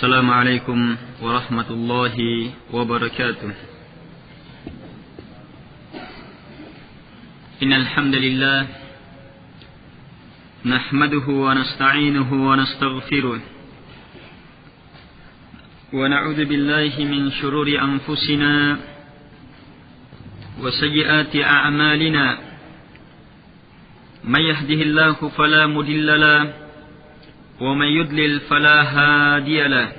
Assalamualaikum warahmatullahi wabarakatuh. Innal hamdalillah nahmaduhu wa nasta'inuhu wa nastaghfiruh wa na'udzu billahi min shururi anfusina wa sayyiati a'malina. May yahdihillahu fala mudilla lahu ومن يضلل فلا هادي له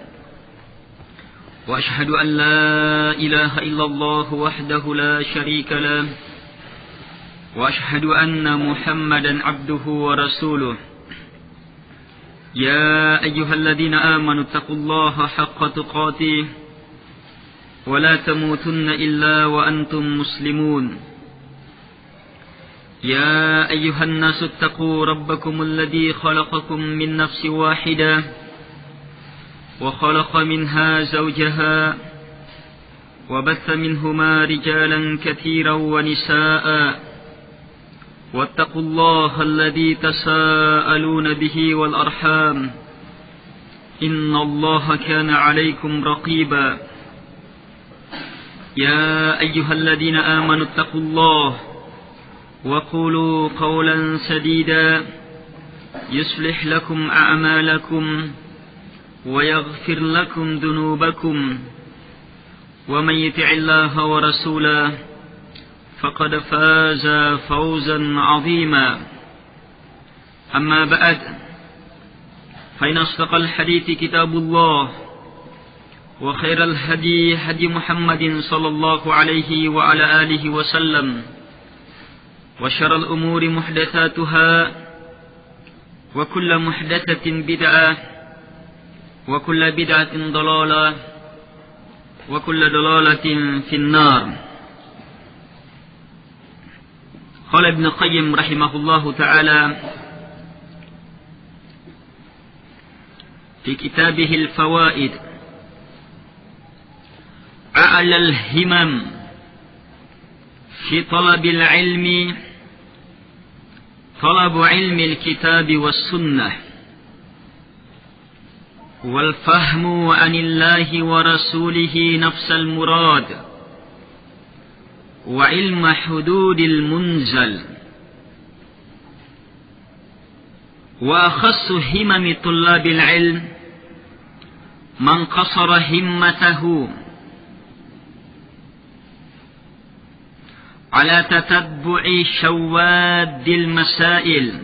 وأشهد أن لا إله إلا الله وحده لا شريك له وأشهد أن محمدا عبده ورسوله. يا أيها الذين آمنوا اتقوا الله حق تقاته ولا تموتن إلا وأنتم مسلمون. يا أيها الناس اتقوا ربكم الذي خلقكم من نفس واحدة وخلق منها زوجها وبث منهما رجالا كثيرا ونساء واتقوا الله الذي تساءلون به والأرحام إن الله كان عليكم رقيبا. يا أيها الذين آمنوا اتقوا الله وقولوا قولا سديدا يصلح لكم أعمالكم ويغفر لكم ذنوبكم ومن يطع الله ورسوله فقد فاز فوزا عظيما. أما بعد فإن أصدق الحديث كتاب الله وخير الهدي هدي محمد صلى الله عليه وعلى آله وسلم وشر الأمور محدثاتها وكل محدثة بدعة وكل بدعة ضلالة وكل ضلالة في النار. قال ابن القيم رحمه الله تعالى في كتابه الفوائد: أعلى الهمم في طلب العلم طلب علم الكتاب والسنة والفهم عن الله ورسوله نفس المراد وعلم حدود المنزل. وأخص همم طلاب العلم من قصر همته على تتبع شواد المسائل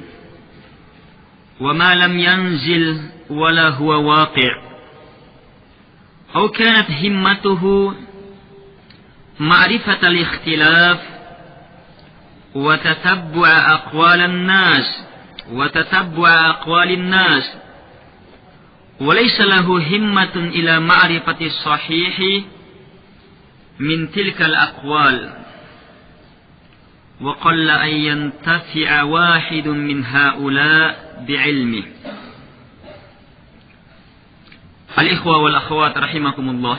وما لم ينزل ولا هو واقع، أو كانت همته معرفة الاختلاف وتتبع أقوال الناس وليس له همة إلى معرفة الصحيح من تلك الأقوال، وقل أن ينتفع واحد من هؤلاء بعلمه. Al-ikhwa wal akhwat rahimakumullah.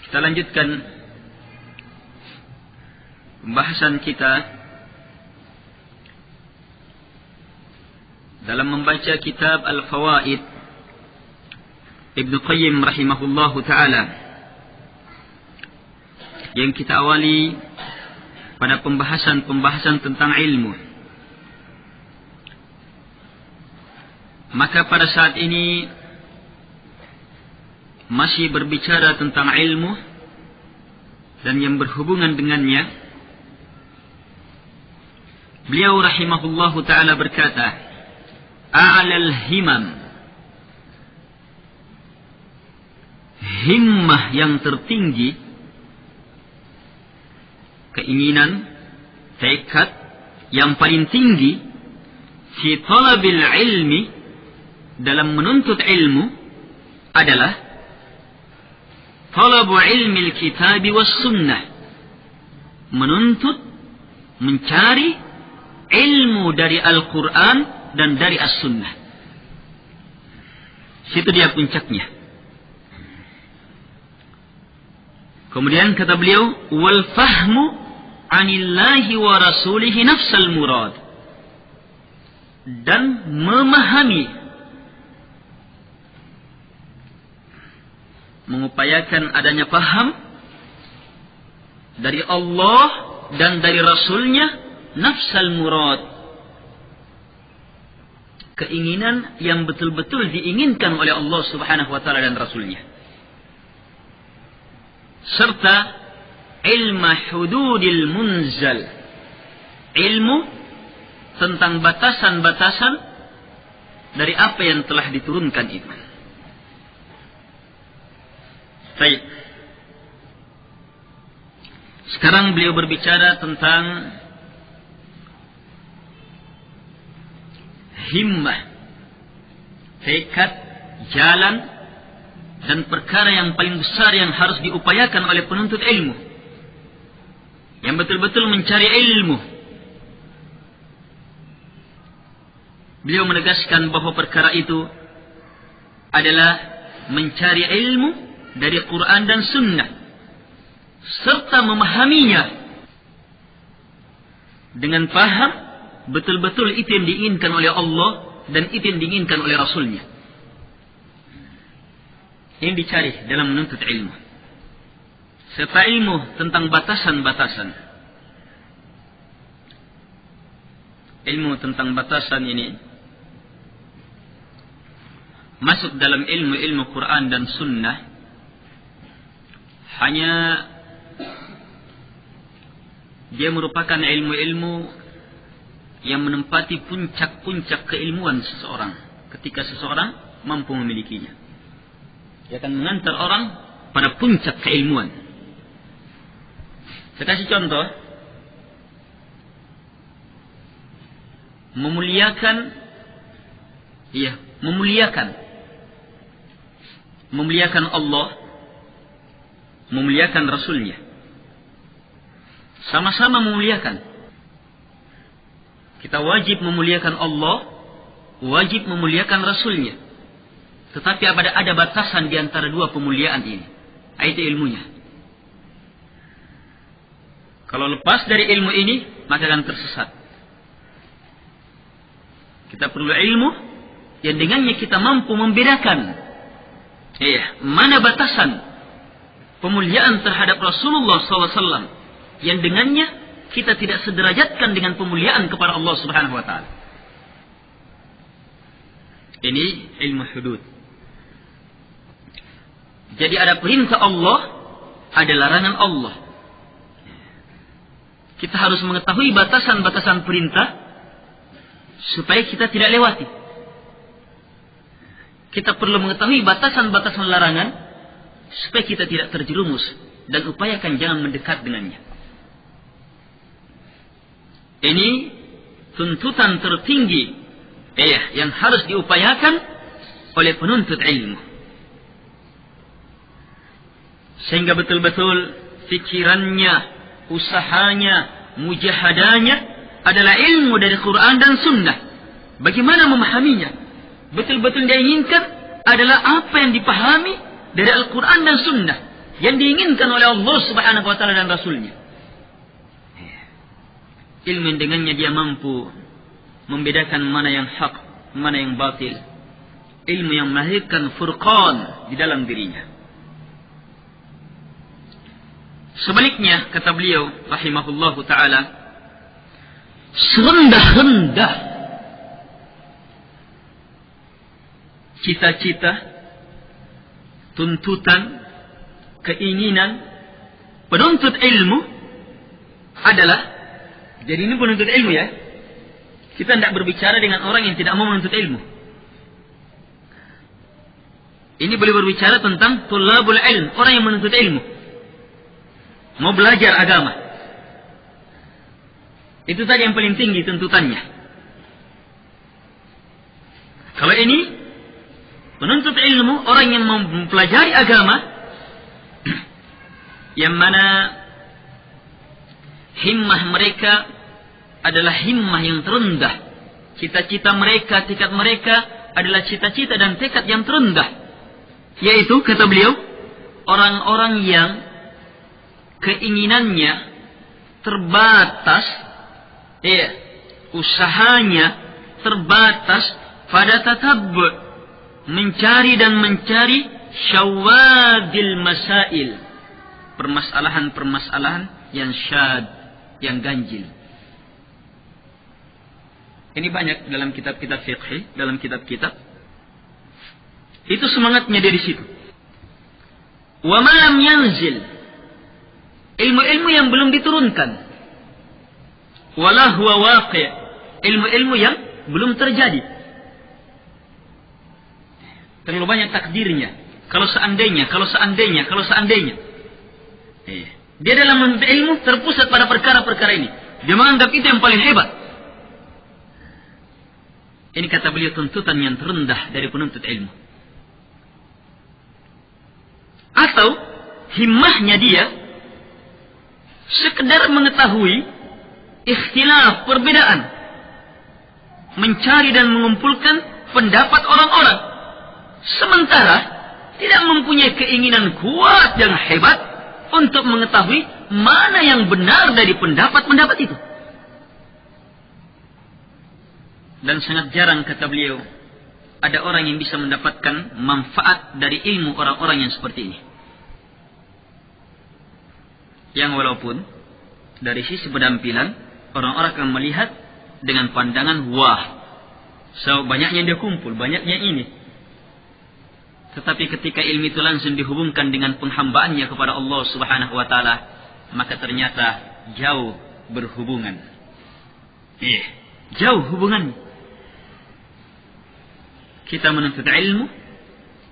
Kita lanjutkan pembahasan kita dalam membaca kitab Al-Fawaid Ibnu Qayyim rahimahullahu ta'ala, yang kita awali pada pembahasan tentang ilmu. Maka pada saat ini masih berbicara tentang ilmu dan yang berhubungan dengannya. Beliau rahimahullahu ta'ala berkata, A'lal himam, himmah yang tertinggi, keinginan, tekad yang paling tinggi, fi talabil ilmi, dalam menuntut ilmu, adalah talabu ilmi al-kitab was sunnah, menuntut, mencari ilmu dari Al-Quran dan dari As-Sunnah. Situ dia puncaknya. Kemudian kata beliau, wal fahmu anillahi wa rasulihi nafsal murad, dan memahami mengupayakan adanya paham dari Allah dan dari Rasulnya, nafsal murad, keinginan yang betul-betul diinginkan oleh Allah Subhanahu wa taala dan Rasulnya, serta ilmu hududil munzal, ilmu tentang batasan-batasan dari apa yang telah diturunkan itu. Baik. Sekarang beliau berbicara tentang himmah, tekad, jalan, dan perkara yang paling besar yang harus diupayakan oleh penuntut ilmu, yang betul-betul mencari ilmu. Beliau menegaskan bahwa perkara itu adalah mencari ilmu dari Quran dan Sunnah, serta memahaminya dengan paham betul-betul itu yang diinginkan oleh Allah dan itu yang diinginkan oleh Rasulnya. Yang dicari dalam menuntut ilmu, serta ilmu tentang batasan-batasan. Ilmu tentang batasan ini masuk dalam ilmu-ilmu Quran dan Sunnah hanya dia merupakan ilmu-ilmu yang menempati puncak-puncak keilmuan seseorang ketika seseorang mampu memilikinya. Dia akan mengantar orang pada puncak keilmuan. Saya kasih contoh. Memuliakan Allah, memuliakan Rasulnya. Sama-sama memuliakan. Kita wajib memuliakan Allah, wajib memuliakan Rasulnya. Tetapi ada batasan di antara dua pemuliaan ini. Itu ilmunya. Kalau lepas dari ilmu ini, maka akan tersesat. Kita perlu ilmu yang dengannya kita mampu membedakan mana batasan pemuliaan terhadap Rasulullah SAW yang dengannya kita tidak sederajatkan dengan pemuliaan kepada Allah Subhanahu wa taala. Ini ilmu hudud. Jadi ada perintah Allah, ada larangan Allah. Kita harus mengetahui batasan-batasan perintah supaya kita tidak lewati. Kita perlu mengetahui batasan-batasan larangan supaya kita tidak terjerumus dan upayakan jangan mendekat dengannya. Ini tuntutan tertinggi yang harus diupayakan oleh penuntut ilmu. Sehingga betul-betul fikirannya, usahanya, mujahadanya adalah ilmu dari Quran dan Sunnah. Bagaimana memahaminya? Betul-betul dia inginkan adalah apa yang dipahami dari Al-Quran dan Sunnah yang diinginkan oleh Allah Subhanahu wa taala dan Rasulnya. Ilmu yang dengannya dia mampu membedakan mana yang hak, mana yang batil. Ilmu yang melahirkan furqan di dalam dirinya. Sebaliknya, kata beliau rahimahullahu ta'ala, serendah-rendah cita-cita, tuntutan, keinginan penuntut ilmu adalah, jadi ini penuntut ilmu ya, kita tidak berbicara dengan orang yang tidak mau menuntut ilmu. Ini boleh berbicara tentang tulabul ilm, orang yang menuntut ilmu, mau belajar agama. Itu tadi yang paling tinggi tuntutannya. Kalau ini penuntut ilmu, orang yang mau mempelajari agama, yang mana himmah mereka adalah himmah yang terendah. Cita-cita mereka, tekad mereka adalah cita-cita dan tekad yang terendah. Yaitu, kata beliau, orang-orang yang keinginannya terbatas, usahanya terbatas pada tatabbu', mencari dan mencari syawadil masail, permasalahan-permasalahan yang syad, yang ganjil. Ini banyak dalam kitab-kitab fiqh, dalam kitab-kitab. Itu semangatnya dari situ. Wa ma lam yanzil, ilmu-ilmu yang belum diturunkan. Wala huwa waqi', ilmu-ilmu yang belum terjadi. Terlalu banyak takdirnya. Kalau seandainya. Dia dalam menuntut ilmu terpusat pada perkara-perkara ini. Dia menganggap itu yang paling hebat. Ini kata beliau tuntutan yang terendah dari penuntut ilmu. Atau himmahnya dia sekedar mengetahui ikhtilaf, perbedaan, mencari dan mengumpulkan pendapat orang-orang, sementara tidak mempunyai keinginan kuat yang hebat untuk mengetahui mana yang benar dari pendapat-pendapat itu. Dan sangat jarang, kata beliau, ada orang yang bisa mendapatkan manfaat dari ilmu orang-orang yang seperti ini. Yang walaupun dari sisi penampilan orang-orang akan melihat dengan pandangan wah, so banyaknya dia kumpul, banyaknya ini. Tetapi ketika ilmu itu langsung dihubungkan dengan penghambaannya kepada Allah Subhanahu wa taala, maka ternyata jauh berhubungan. Jauh hubungannya. Kita menuntut ilmu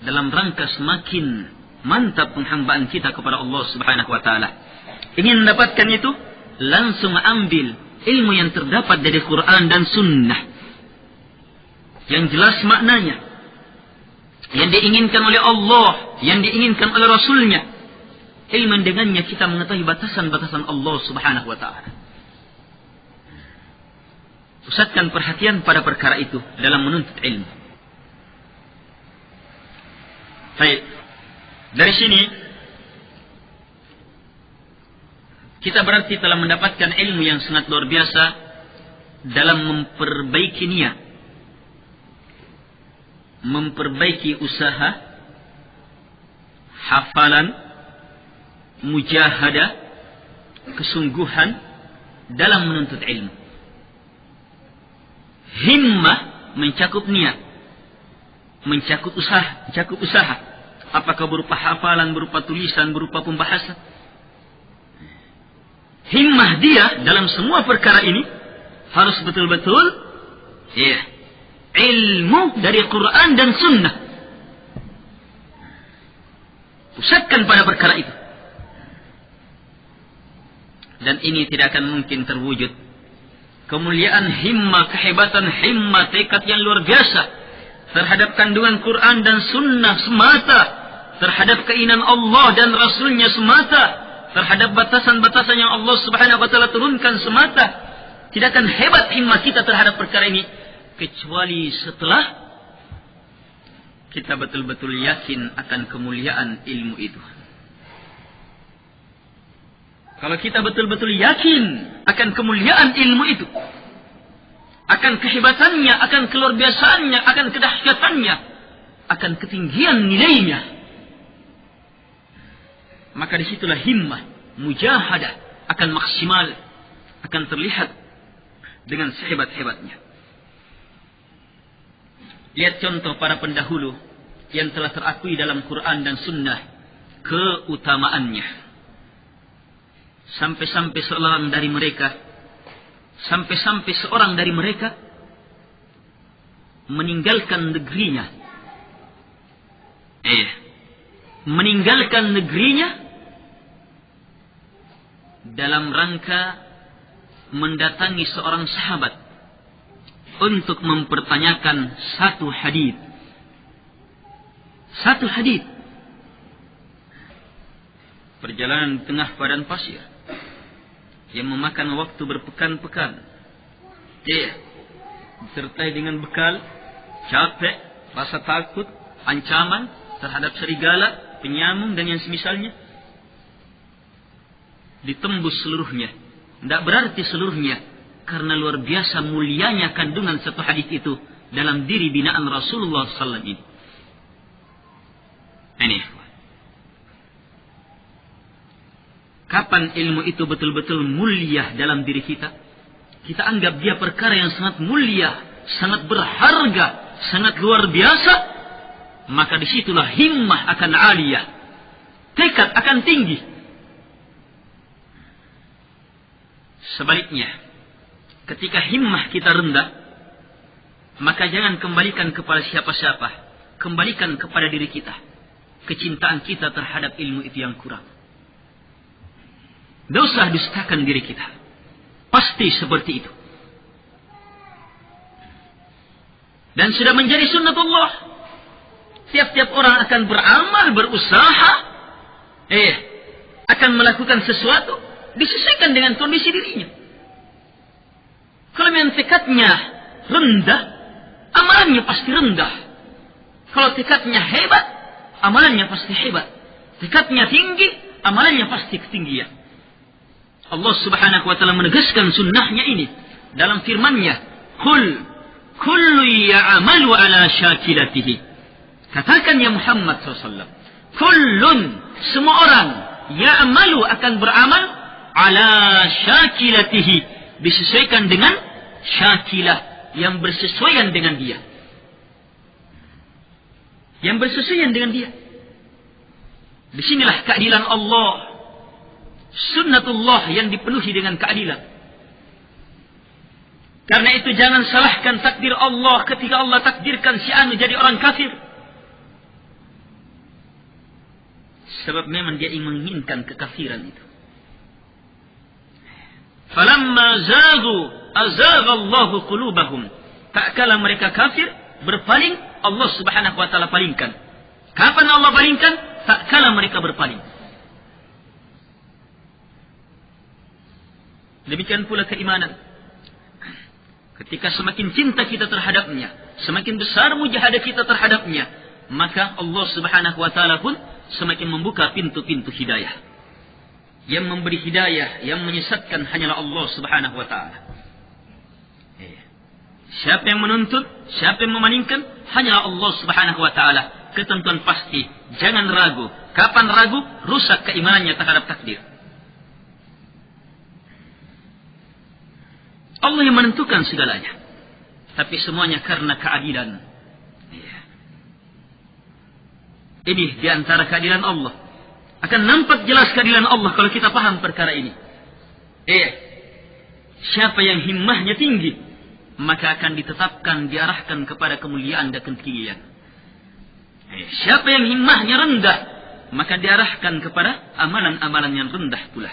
dalam rangka semakin mantap penghambaan kita kepada Allah Subhanahu wa taala. Ingin mendapatkan itu, langsung ambil ilmu yang terdapat dari Quran dan Sunnah, yang jelas maknanya, yang diinginkan oleh Allah, yang diinginkan oleh Rasulnya. Ilmu dengannya kita mengetahui batasan-batasan Allah Subhanahu wa taala. Pusatkan perhatian pada perkara itu dalam menuntut ilmu. Baik. Dari sini kita berarti telah mendapatkan ilmu yang sangat luar biasa dalam memperbaiki niat, memperbaiki usaha, hafalan, mujahadah, kesungguhan dalam menuntut ilmu. Himmah mencakup niat, mencakup usaha. Apakah berupa hafalan, berupa tulisan, berupa pembahasan. Himmah dia dalam semua perkara ini harus betul-betul ilmu dari Quran dan Sunnah. Pusatkan pada perkara itu. Dan ini tidak akan mungkin terwujud. Kemuliaan himmah, kehebatan himmah, tekad yang luar biasa terhadap kandungan Quran dan Sunnah semata, terhadap keinginan Allah dan Rasulnya semata, terhadap batasan-batasan yang Allah Subhanahu wa taala turunkan semata. Tidak akan hebat himmah kita terhadap perkara ini kecuali setelah kita betul-betul yakin akan kemuliaan ilmu itu. Kalau kita betul-betul yakin akan kemuliaan ilmu itu, akan kehebatannya, akan keluar biasaannya, akan kedahsyatannya, akan ketinggian nilainya, maka disitulah himmah, mujahadah akan maksimal, akan terlihat dengan sehebat-hebatnya. Lihat contoh para pendahulu yang telah terakui dalam Quran dan Sunnah keutamaannya. Sampai-sampai seorang dari mereka meninggalkan negerinya. Meninggalkan negerinya dalam rangka mendatangi seorang sahabat untuk mempertanyakan satu hadis. Perjalanan di tengah padang pasir yang memakan waktu berpekan-pekan. Disertai dengan bekal, capek, rasa takut, ancaman terhadap serigala, penyamung dan yang semisalnya. Ditembus seluruhnya. Tidak berarti seluruhnya, karena luar biasa mulianya kandungan satu hadis itu dalam diri binaan Rasulullah sallallahu alaihi wasallam ini. Ini. Kapan ilmu itu betul-betul mulia dalam diri kita? Kita anggap dia perkara yang sangat mulia, sangat berharga, sangat luar biasa. Maka disitulah himmah akan aliyah. Tekad akan tinggi. Sebaliknya, ketika himmah kita rendah, maka jangan kembalikan kepada siapa-siapa. Kembalikan kepada diri kita. Kecintaan kita terhadap ilmu itu yang kurang. Tidak usah dustakan diri kita. Pasti seperti itu. Dan sudah menjadi sunnatullah. Tiap-tiap orang akan beramal, berusaha. Akan melakukan sesuatu. Disesuaikan dengan kondisi dirinya. Kalau memang tekadnya rendah, amalannya pasti rendah. Kalau tekadnya hebat, amalannya pasti hebat. Tekadnya tinggi, amalannya pasti ketinggian. Allah subhanahu wa ta'ala menegaskan sunnahnya ini dalam firman-Nya, kullu ya'amalu ala syakilatihi. Katakan ya Muhammad SAW, kullun, semua orang, ya'amalu akan beramal ala syakilatihi, disesuaikan dengan syakilah, yang bersesuaian dengan dia. Yang bersesuaian dengan dia. Disinilah keadilan Allah. Sunnatullah yang dipenuhi dengan keadilan. Karena itu jangan salahkan takdir Allah ketika Allah takdirkan si anu jadi orang kafir. Sebab memang dia menginginkan kekafiran itu. Falamma zagu azagha Allahu qulubahum. Tak kala mereka kafir berpaling, Allah subhanahu wa ta'ala palingkan. Kapan Allah palingkan? Tak kala mereka berpaling. Demikian pula keimanan. Ketika semakin cinta kita terhadapnya, semakin besar mujahadah kita terhadapnya, maka Allah subhanahu wa ta'ala pun semakin membuka pintu-pintu hidayah. Yang memberi hidayah, yang menyesatkan hanyalah Allah subhanahu wa ta'ala. Siapa yang menuntut, siapa yang memalingkan, hanyalah Allah subhanahu wa ta'ala. Ketentuan pasti, jangan ragu. Kapan ragu, rusak keimanannya terhadap takdir. Allah yang menentukan segalanya. Tapi semuanya karena keadilan. Ini diantara keadilan Allah. Akan nampak jelas keadilan Allah kalau kita paham perkara ini. Siapa yang himmahnya tinggi, maka akan ditetapkan, diarahkan kepada kemuliaan dan ketinggian. Siapa yang himmahnya rendah, maka diarahkan kepada amalan-amalan yang rendah pula.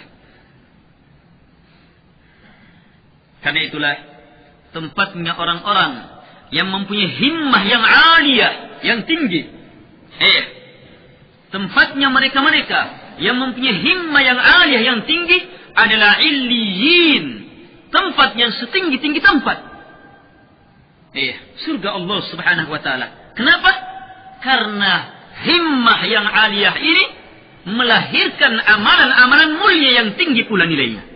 Karena itulah tempatnya orang-orang yang mempunyai himmah yang aliyah, yang tinggi. Tempatnya mereka-mereka yang mempunyai himmah yang aliyah, yang tinggi adalah illiyin. Tempat yang setinggi-tinggi tempat. Surga Allah subhanahu wa ta'ala. Kenapa? Karena himmah yang aliyah ini melahirkan amalan-amalan mulia yang tinggi pula nilainya.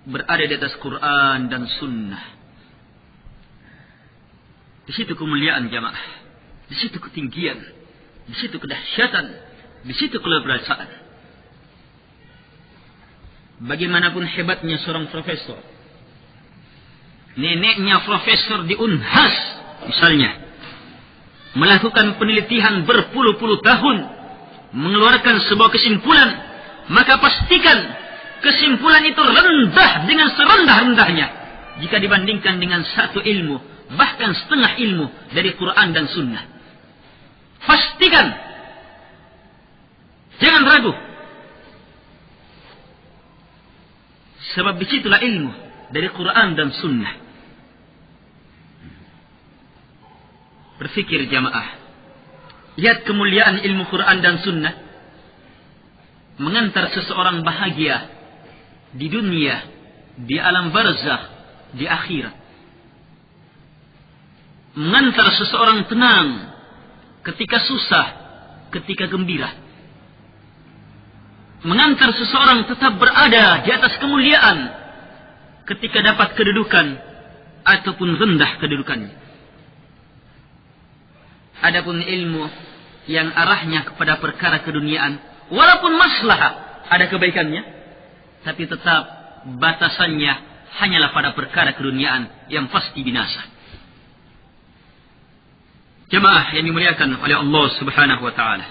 Berada di atas Quran dan Sunnah. Di situ kemuliaan jamaah. Di situ ketinggian. Di situ kedahsyatan. Di situ kelebrasaan. Bagaimanapun hebatnya seorang profesor. Neneknya profesor di Unhas misalnya. Melakukan penelitian berpuluh-puluh tahun. Mengeluarkan sebuah kesimpulan. Maka pastikan kesimpulan itu rendah dengan serendah-rendahnya jika dibandingkan dengan satu ilmu, bahkan setengah ilmu dari Quran dan Sunnah. Pastikan, jangan ragu, sebab disitulah ilmu dari Quran dan Sunnah. Berfikir jamaah, lihat kemuliaan ilmu Quran dan Sunnah mengantar seseorang bahagia di dunia, di alam barzakh, di akhirat. Mengantar seseorang tenang ketika susah, ketika gembira. Mengantar seseorang tetap berada di atas kemuliaan ketika dapat kedudukan ataupun rendah kedudukannya. Adapun ilmu yang arahnya kepada perkara keduniaan, walaupun maslahah ada kebaikannya, tapi tetap batasannya hanyalah pada perkara keduniaan yang pasti binasa. Jemaah yang dimuliakan oleh Allah Subhanahu wa taala.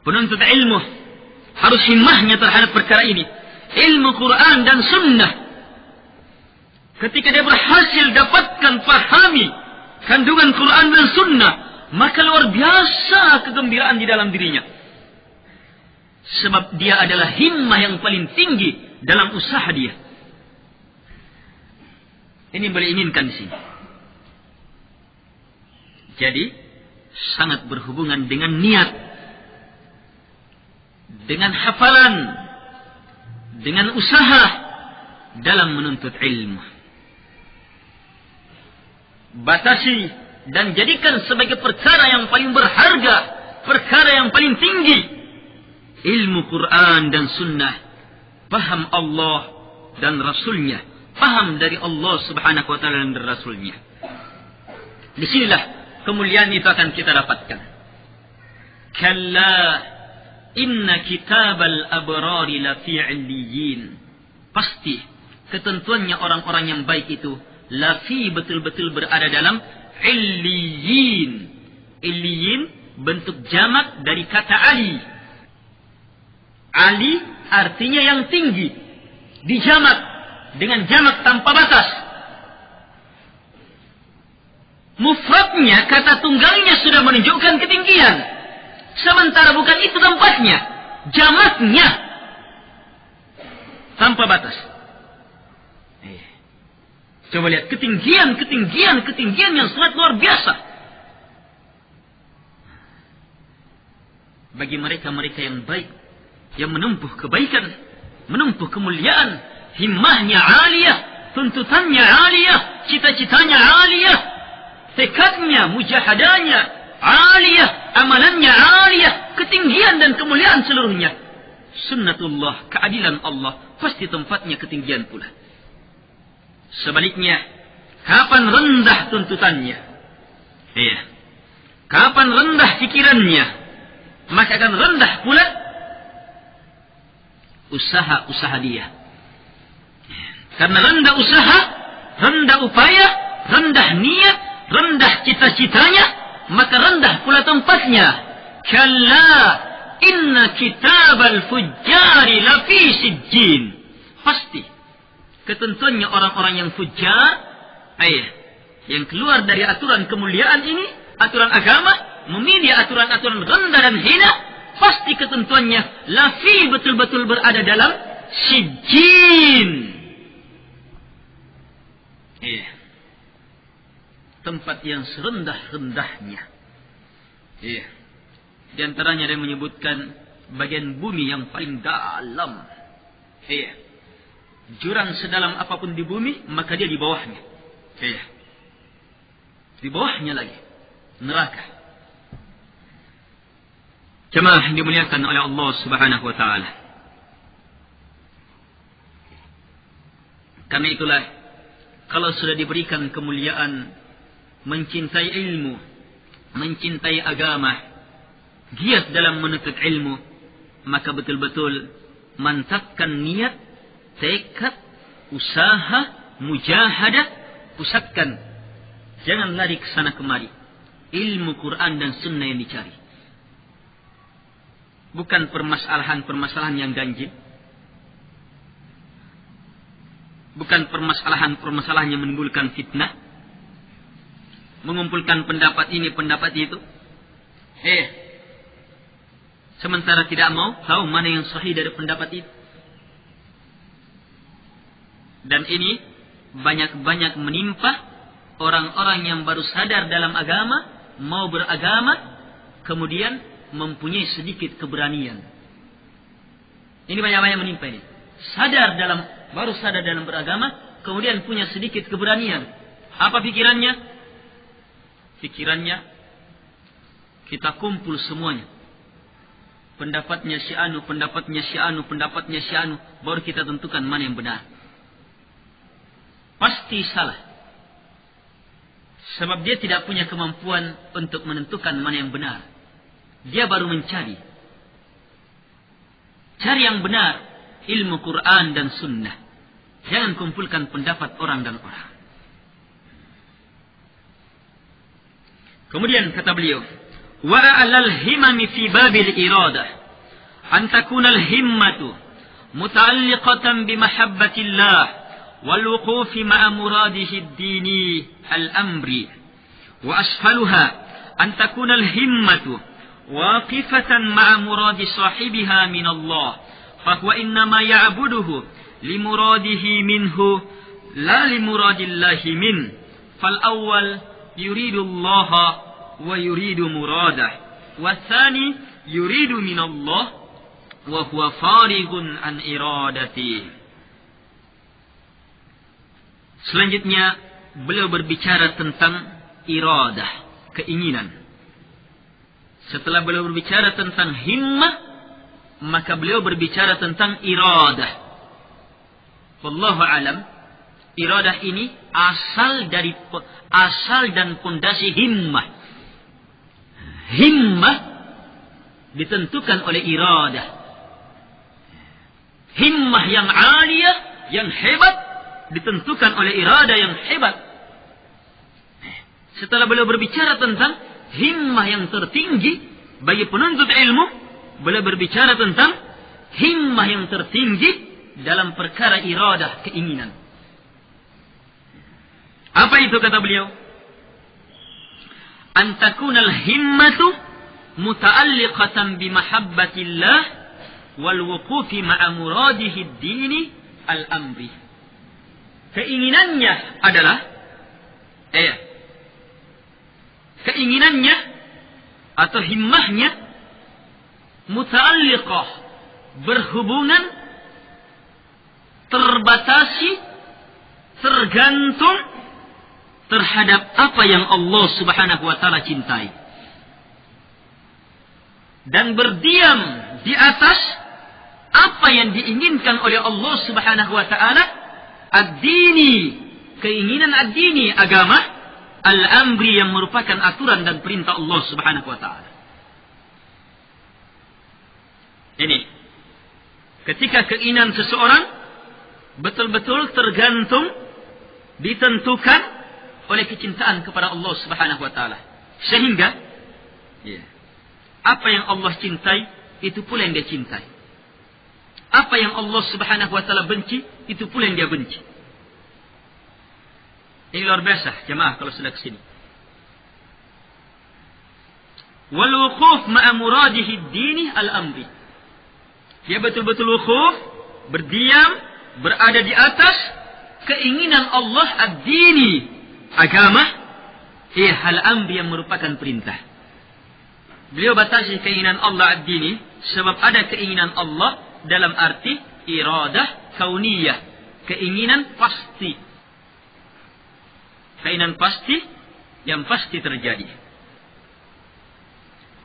Penuntut ilmu harus himmahnya terhadap perkara ini. Ilmu Quran dan sunnah. Ketika dia berhasil dapatkan, pahami kandungan Quran dan sunnah, maka luar biasa kegembiraan di dalam dirinya. Sebab dia adalah himmah yang paling tinggi dalam usaha dia. Ini boleh inginkan di sini. Jadi sangat berhubungan dengan niat, dengan hafalan, dengan usaha dalam menuntut ilmu. Batasi dan jadikan sebagai perkara yang paling berharga, perkara yang paling tinggi, ilmu Quran dan sunnah, paham Allah dan Rasulnya, paham dari Allah Subhanahu wa taala dan dari Rasulnya. Disinilah kemuliaan itu akan kita dapatkan. Kalla inna kitabal abrari lafi 'illiyin. Pasti ketentuannya orang-orang yang baik itu lafi, betul-betul berada dalam 'illiyin. Illiyin bentuk jamak dari kata ali. Ali artinya yang tinggi, dijamak dengan jamak tanpa batas. Mufradnya, kata tunggalnya sudah menunjukkan ketinggian. Sementara bukan itu tempatnya. Jamaknya tanpa batas. Coba lihat ketinggian yang sangat luar biasa. Bagi mereka-mereka yang baik, yang menempuh kebaikan, menempuh kemuliaan, himmahnya aliyah, tuntutannya aliyah, cita-citanya aliyah, tekadnya, mujahadanya aliyah, amalannya aliyah, ketinggian dan kemuliaan seluruhnya. Sunnatullah, keadilan Allah, pasti tempatnya ketinggian pula. Sebaliknya, kapan rendah tuntutannya, kapan rendah pikirannya, maka akan rendah pula usaha-usaha dia. Karena rendah usaha, rendah upaya, rendah niat, rendah cita-citanya, maka rendah pula tempatnya. Kalla inna kitabal fujjari lafi sijjin. Pasti ketentuannya orang-orang yang fujjar, yang keluar dari aturan kemuliaan ini, aturan agama, memilih aturan-aturan rendah dan hina, pasti ketentuannya lafi, betul-betul berada dalam sijjin. Tempat yang serendah-rendahnya. Di antaranya dia menyebutkan bagian bumi yang paling dalam. Jurang sedalam apapun di bumi, maka dia di bawahnya. Di bawahnya lagi neraka. Jemaah yang dimuliakan oleh Allah Subhanahu wa taala. Karena itulah, kalau sudah diberikan kemuliaan, mencintai ilmu, mencintai agama, giat dalam menuntut ilmu, maka betul-betul mantapkan niat, tekad, usaha, mujahadah, pusatkan. Jangan lari ke sana kemari. Ilmu Quran dan sunnah yang dicari. Bukan permasalahan-permasalahan yang ganjil. Bukan permasalahan-permasalahan yang menimbulkan fitnah. Mengumpulkan pendapat ini, pendapat itu. Sementara tidak mau tahu mana yang sahih dari pendapat itu. Dan ini banyak-banyak menimpa orang-orang yang baru sadar dalam agama, mau beragama, kemudian mempunyai sedikit keberanian. Ini banyak-banyak menimpa ini. Baru sadar dalam beragama, kemudian punya sedikit keberanian. Apa pikirannya? Pikirannya, kita kumpul semuanya. Pendapatnya si anu, pendapatnya si anu, pendapatnya si anu, baru kita tentukan mana yang benar. Pasti salah. Sebab dia tidak punya kemampuan untuk menentukan mana yang benar. Dia baru mencari. Cari yang benar. Ilmu Quran dan Sunnah. Jangan kumpulkan pendapat orang dan orang. Kemudian kata beliau, wa a'lal himami fi babil iradah an takuna al himmatu muta'alliqatan bi mahabbatillah wal wuqufi ma'a muradihi ad-dini al-amri wa asfaluha an takuna al himmatu waqifatan ma'a muradi sahibiha min Allah fa huwa innama ya'buduhu li muradihi minhu la li muradillahi min fal awwal yuridu Allah wa yuridu muradah wa tsani yuridu min Allah wa huwa farighun an iradati. Selanjutnya beliau berbicara tentang iradah, keinginan. Setelah beliau berbicara tentang himmah, maka beliau berbicara tentang iradah. Wallahu alam, iradah ini asal dan pondasi himmah. Himmah ditentukan oleh iradah. Himmah yang aliyah, yang hebat, ditentukan oleh iradah yang hebat. Setelah beliau berbicara tentang himmah yang tertinggi bagi penuntut ilmu, beliau berbicara tentang himmah yang tertinggi dalam perkara iradah, keinginan. Apa itu kata beliau? An takunal himmatu muta'alliqatan bi mahabbatillah wal wuqufi ma'a muradihi ad-dini al-amri. Keinginannya adalah keinginannya atau himmahnya muta'alliqah, berhubungan, terbatasi, tergantung terhadap apa yang Allah Subhanahu wa taala cintai, dan berdiam di atas apa yang diinginkan oleh Allah Subhanahu wa taala, ad-dini, keinginan ad-dini, agama, al-amri, yang merupakan aturan dan perintah Allah Subhanahu wa taala. Ini ketika keinginan seseorang betul-betul tergantung, ditentukan oleh kecintaan kepada Allah Subhanahu wa taala, sehingga apa yang Allah cintai itu pula yang dia cintai. Apa yang Allah Subhanahu wa taala benci itu pula yang dia benci. Ini luar biasa jemaah kalau sudah ke sini. Wal wuquf ma'a muradihi ad-dini al-amri. Dia betul-betul wuquf, berdiam, berada di atas keinginan Allah ad-dini, agama, al-amri, yang merupakan perintah. Beliau batasi keinginan Allah ad-dini sebab ada keinginan Allah dalam arti iradah kauniyah, keinginan pasti. Keinginan pasti yang pasti terjadi.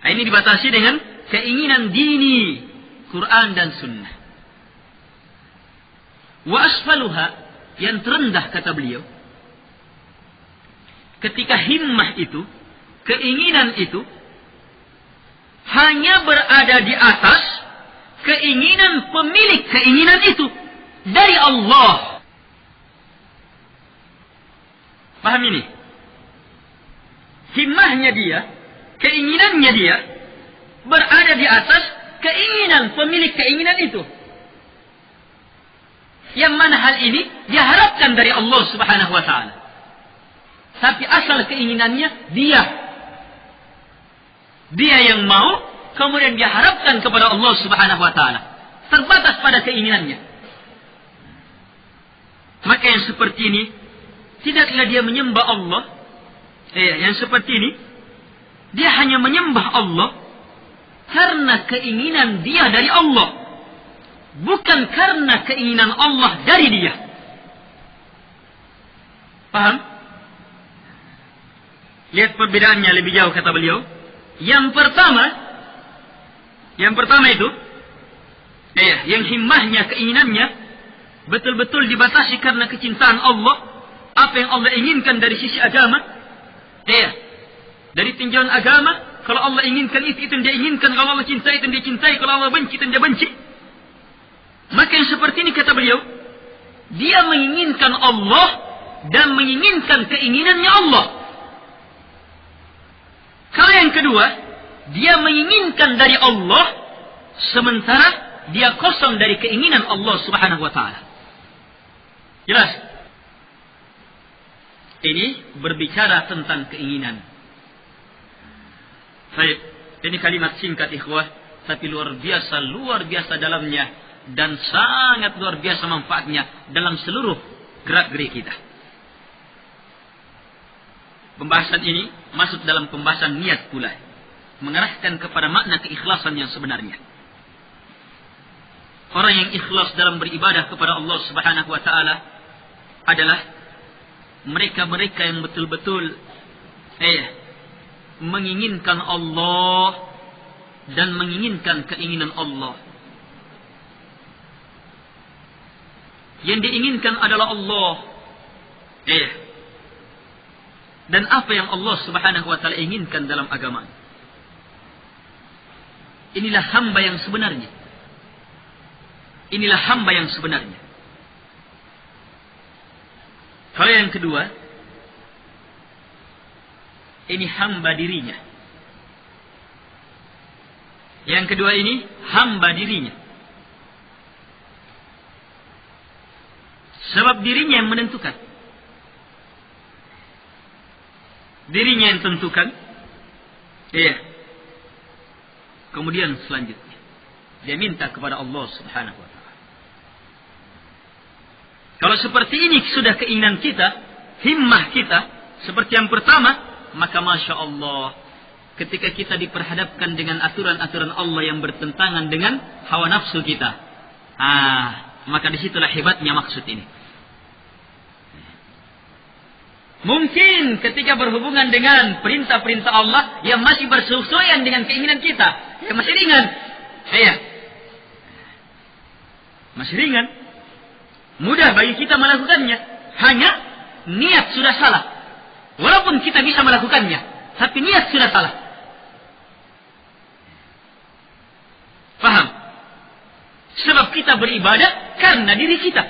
Ini dibatasi dengan keinginan dini, Quran dan Sunnah. Wa asfaluha, yang terendah kata beliau, ketika himmah itu, keinginan itu hanya berada di atas keinginan pemilik keinginan itu dari Allah. Paham ini? Himmahnya dia, keinginannya dia berada di atas keinginan pemilik keinginan itu. Yang mana hal ini diharapkan dari Allah Subhanahu wa taala. Tapi asal keinginannya dia yang mau, kemudian dia harapkan kepada Allah Subhanahu wa taala. Terbatas pada keinginannya. Maka yang seperti ini tidaklah dia menyembah Allah. Yang seperti ini dia hanya menyembah Allah karena keinginan dia dari Allah, bukan karena keinginan Allah dari dia. Paham? Lihat perbedaannya lebih jauh kata beliau. Yang pertama itu, yang himmahnya, keinginannya betul-betul dibatasi karena kecintaan Allah, apa yang Allah inginkan dari sisi agama, Dari tinjauan agama, kalau Allah inginkan itu yang dia inginkan, kalau Allah cintai itu yang dia cintai, kalau Allah benci itu yang dia benci. Maka yang seperti ini kata beliau, dia menginginkan Allah dan menginginkan keinginannya Allah. Kalau yang kedua, dia menginginkan dari Allah sementara dia kosong dari keinginan Allah Subhanahu wa taala. Jelas? Ini berbicara tentang keinginan. Baik, ini kalimat singkat ikhwah, tapi luar biasa dalamnya dan sangat luar biasa manfaatnya dalam seluruh gerak-gerik kita. Pembahasan ini masuk dalam pembahasan niat pula, mengarahkan kepada makna keikhlasan yang sebenarnya. Orang yang ikhlas dalam beribadah kepada Allah Subhanahu wa taala adalah mereka-mereka yang betul-betul menginginkan Allah dan menginginkan keinginan Allah. Yang diinginkan adalah Allah. Dan apa yang Allah Subhanahu wa taala inginkan dalam agama. Inilah hamba yang sebenarnya. Inilah hamba yang sebenarnya. Kalau yang kedua, ini hamba dirinya. Yang kedua ini hamba dirinya. Sebab dirinya yang menentukan. Dirinya yang tentukan. Kemudian selanjutnya dia minta kepada Allah Subhanahu wa taala. Kalau seperti ini sudah keinginan kita, himmah kita, seperti yang pertama, maka Masya Allah, ketika kita diperhadapkan dengan aturan-aturan Allah yang bertentangan dengan hawa nafsu kita, maka disitulah hebatnya maksud ini. Mungkin ketika berhubungan dengan perintah-perintah Allah yang masih bersesuaian dengan keinginan kita, ya masih ringan. Masih ringan. Mudah bagi kita melakukannya. Hanya niat sudah salah. Walaupun kita bisa melakukannya, tapi niat sudah salah. Paham? Sebab kita beribadah karena diri kita.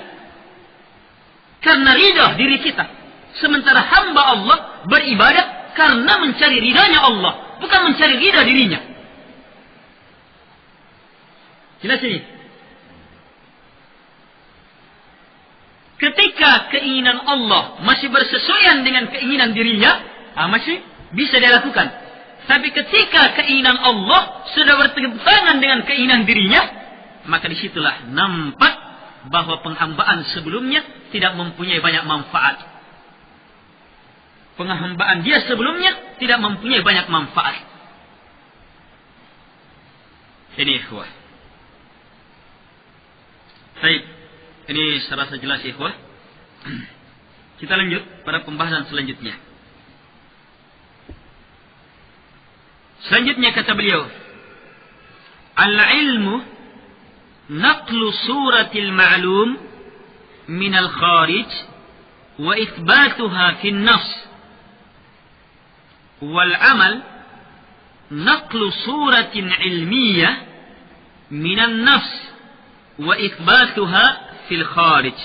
Karena ridha diri kita. Sementara hamba Allah beribadah karena mencari ridhanya Allah, bukan mencari ridha dirinya. Jelas ini? Ketika keinginan Allah masih bersesuaian dengan keinginan dirinya, masih bisa dia lakukan. Tapi ketika keinginan Allah sudah bertentangan dengan keinginan dirinya, maka disitulah nampak bahwa penghambaan sebelumnya tidak mempunyai banyak manfaat. Penghambaan dia sebelumnya tidak mempunyai banyak manfaat. Ini ikhwah. Baik. Ini serasa jelas ikhwah. Kita lanjut pada pembahasan selanjutnya. Selanjutnya kata beliau, al-ilmu naqlu suratil ma'lum min al-kharij wa ithbatuha fi an-nafs. Wal amal naqlu suratin ilmiyah min an-nafs wa ithbatuha fil kharij.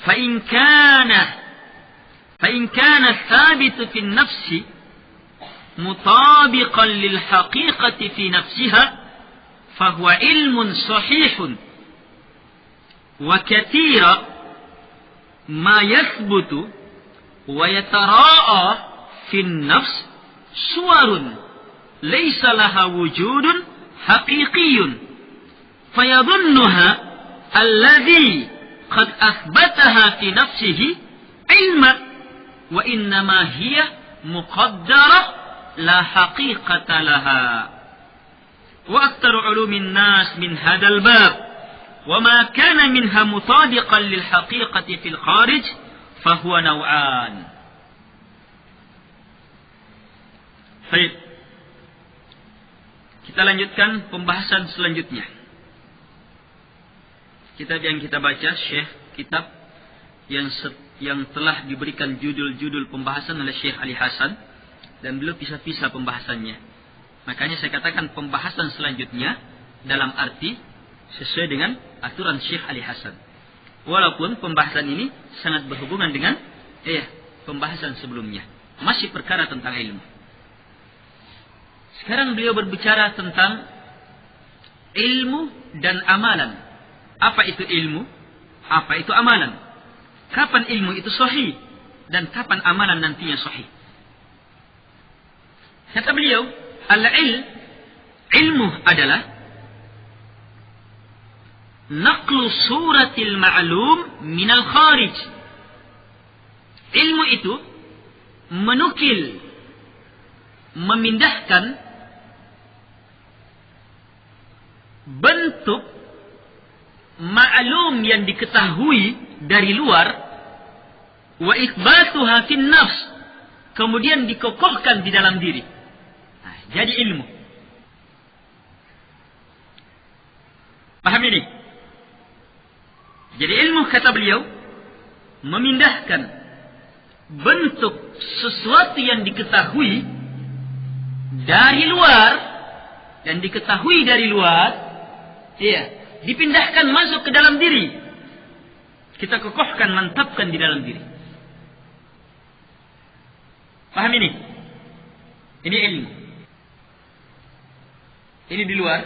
فإن كان الثابت في النفس مطابقا للحقيقة في نفسها فهو علم صحيح وكثير ما يثبت ويتراءى في النفس صور ليس لها وجود حقيقي فيظنها الذي قد أثبتها في نفسه علما وإنما هي مقدرة لا حقيقة لها وأكثر علوم الناس من هذا الباب وما كان منها مطابقا للحقيقة في الخارج فهو نوعان. Baik. Kita lanjutkan pembahasan selanjutnya. Kitab yang kita baca, Syekh, kitab yang yang telah diberikan judul-judul pembahasan oleh Syekh Ali Hasan dan beliau pisah-pisah pembahasannya. Makanya saya katakan pembahasan selanjutnya dalam arti sesuai dengan aturan Syekh Ali Hasan. Walaupun pembahasan ini sangat berhubungan dengan pembahasan sebelumnya. Masih perkara tentang ilmu. Sekarang beliau berbicara tentang ilmu dan amalan. Apa itu ilmu? Apa itu amalan? Kapan ilmu itu sahih? Dan kapan amalan nantinya sahih? Kata beliau, ilmu adalah naqlu suratil ma'lum minal kharij. Ilmu itu menukil, memindahkan bentuk ma'lum yang diketahui dari luar, wa itsbatuha fin nafs, kemudian dikokohkan di dalam diri. Nah, jadi ilmu. Paham ini? Jadi ilmu, kata beliau, memindahkan bentuk sesuatu yang diketahui dari luar, dan diketahui dari luar, dipindahkan masuk ke dalam diri. Kita kokohkan, mantapkan di dalam diri. Paham ini? Ini ilmu. Ini di luar.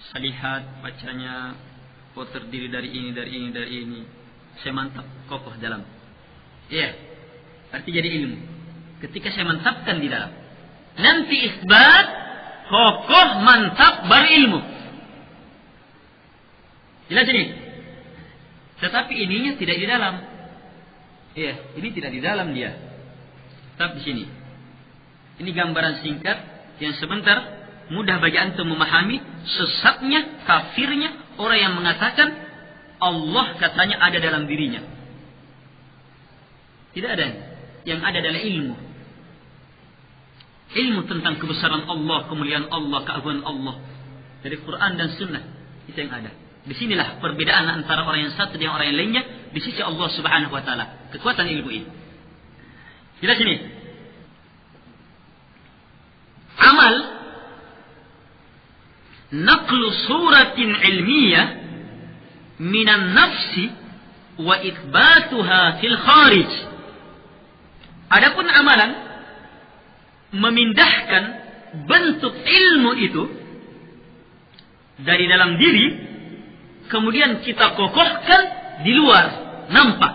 Saya lihat, bacanya, terdiri dari ini, dari ini, dari ini. Saya mantap, kokoh dalam. Arti jadi ilmu. Ketika saya mantapkan di dalam. Nanti isbat, kokoh, mantap, baru ilmu. Jelas ini? Tetapi ininya tidak di dalam. Ini tidak di dalam dia. Tetap di sini. Ini gambaran singkat yang sebentar mudah bagi antum memahami sesatnya, kafirnya orang yang mengatakan Allah katanya ada dalam dirinya. Tidak ada. Yang ada adalah ilmu. Ilmu tentang kebesaran Allah, kemuliaan Allah, keagungan Allah. Dari Quran dan Sunnah. Itu yang ada. Disinilah perbedaan antara orang yang satu dengan orang yang lainnya di sisi Allah Subhanahu wa taala. Kekuatan ilmu ini. Jelas ini? Amal naqlu suratin ilmiyah minan nafsi wa itsbatuha fil kharij. Adapun amalan memindahkan bentuk ilmu itu dari dalam diri, kemudian kita kokohkan di luar, nampak.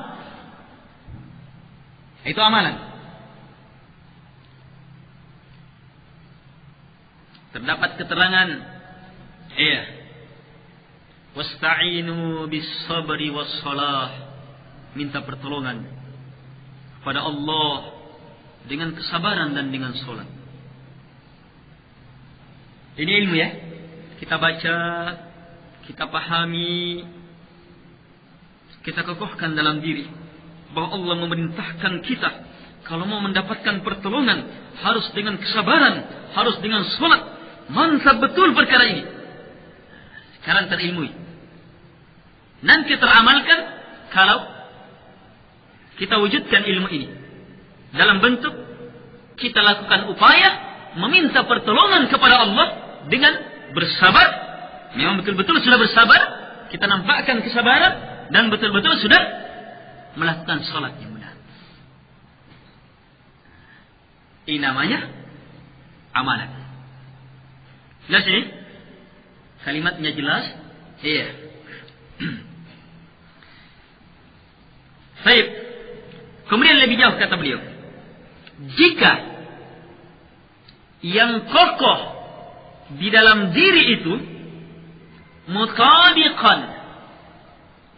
Itu amalan. Terdapat keterangan, wasta'inu bis sabri was salah, minta pertolongan kepada Allah dengan kesabaran dan dengan salat. Ini ilmu ya. Kita baca, kita pahami, kita kokohkan dalam diri bahwa Allah memerintahkan kita kalau mau mendapatkan pertolongan harus dengan kesabaran, harus dengan salat. Mantap betul perkara ini. Sekarang terilmui. Nanti teramalkan kalau kita wujudkan ilmu ini dalam bentuk kita lakukan upaya meminta pertolongan kepada Allah dengan bersabar. Memang betul-betul sudah bersabar, kita nampakkan kesabaran dan betul-betul sudah melakukan salat yang benar. Ini namanya amalan. Jelas ini? Kalimatnya jelas? Baik. Kemudian lebih jauh kata beliau, jika yang kokoh di dalam diri itu mutabiqan,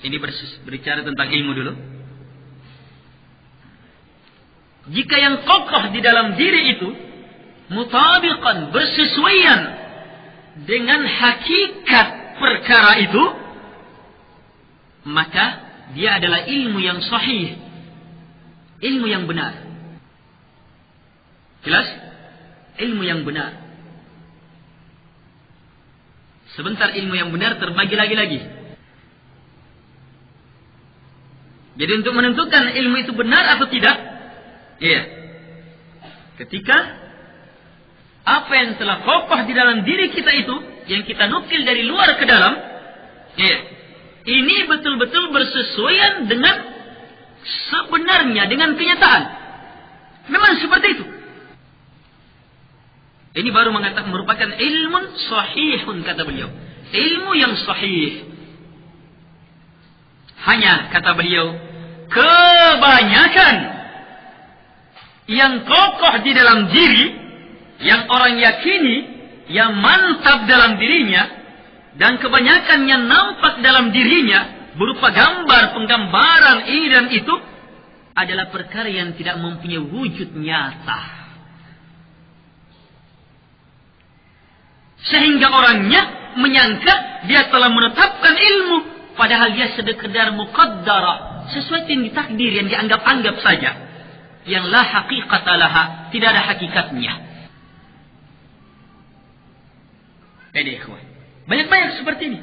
ini berbicara tentang ilmu dulu. Jika yang kokoh di dalam diri itu mutabiqan, bersesuaian dengan hakikat perkara itu, maka dia adalah ilmu yang sahih, ilmu yang benar. Jelas? Ilmu yang benar. Sebentar ilmu yang benar terbagi lagi. Jadi untuk menentukan ilmu itu benar atau tidak, iya, ketika apa yang telah kokoh di dalam diri kita itu, yang kita nukil dari luar ke dalam, iya, ini betul-betul bersesuaian dengan sebenarnya, dengan kenyataan. Memang seperti itu. Ini baru mengatakan merupakan ilmun sahihun, kata beliau. Ilmu yang sahih. Hanya, kata beliau, kebanyakan yang kokoh di dalam diri, yang orang yakini, yang mantap dalam dirinya, dan kebanyakan yang nampak dalam dirinya, berupa gambar, penggambaran ini dan itu, adalah perkara yang tidak mempunyai wujud nyata. Sehingga orangnya menyangka dia telah menetapkan ilmu, padahal dia sekedar muqaddara, sesuatu yang ditakdir, yang dianggap-anggap saja, yang la haqiqata laha, tidak ada hakikatnya. Ikhwan, banyak-banyak seperti ini.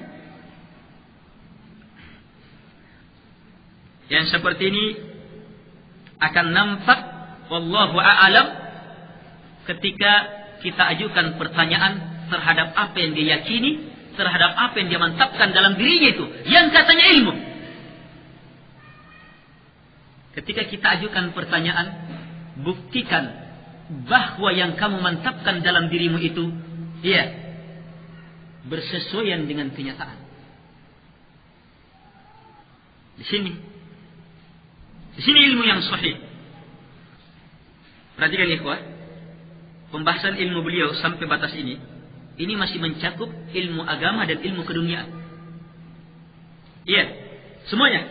Yang seperti ini akan nampak, wallahu a'lam, ketika kita ajukan pertanyaan terhadap apa yang dia yakini, terhadap apa yang dia mantapkan dalam dirinya itu, yang katanya ilmu. Ketika kita ajukan pertanyaan, buktikan bahwa yang kamu mantapkan dalam dirimu itu, ya, bersesuaian dengan kenyataan. Di sini ilmu yang sahih. Perhatikan ikhwah, pembahasan ilmu beliau sampai batas ini masih mencakup ilmu agama dan ilmu keduniaan. Iya, semuanya.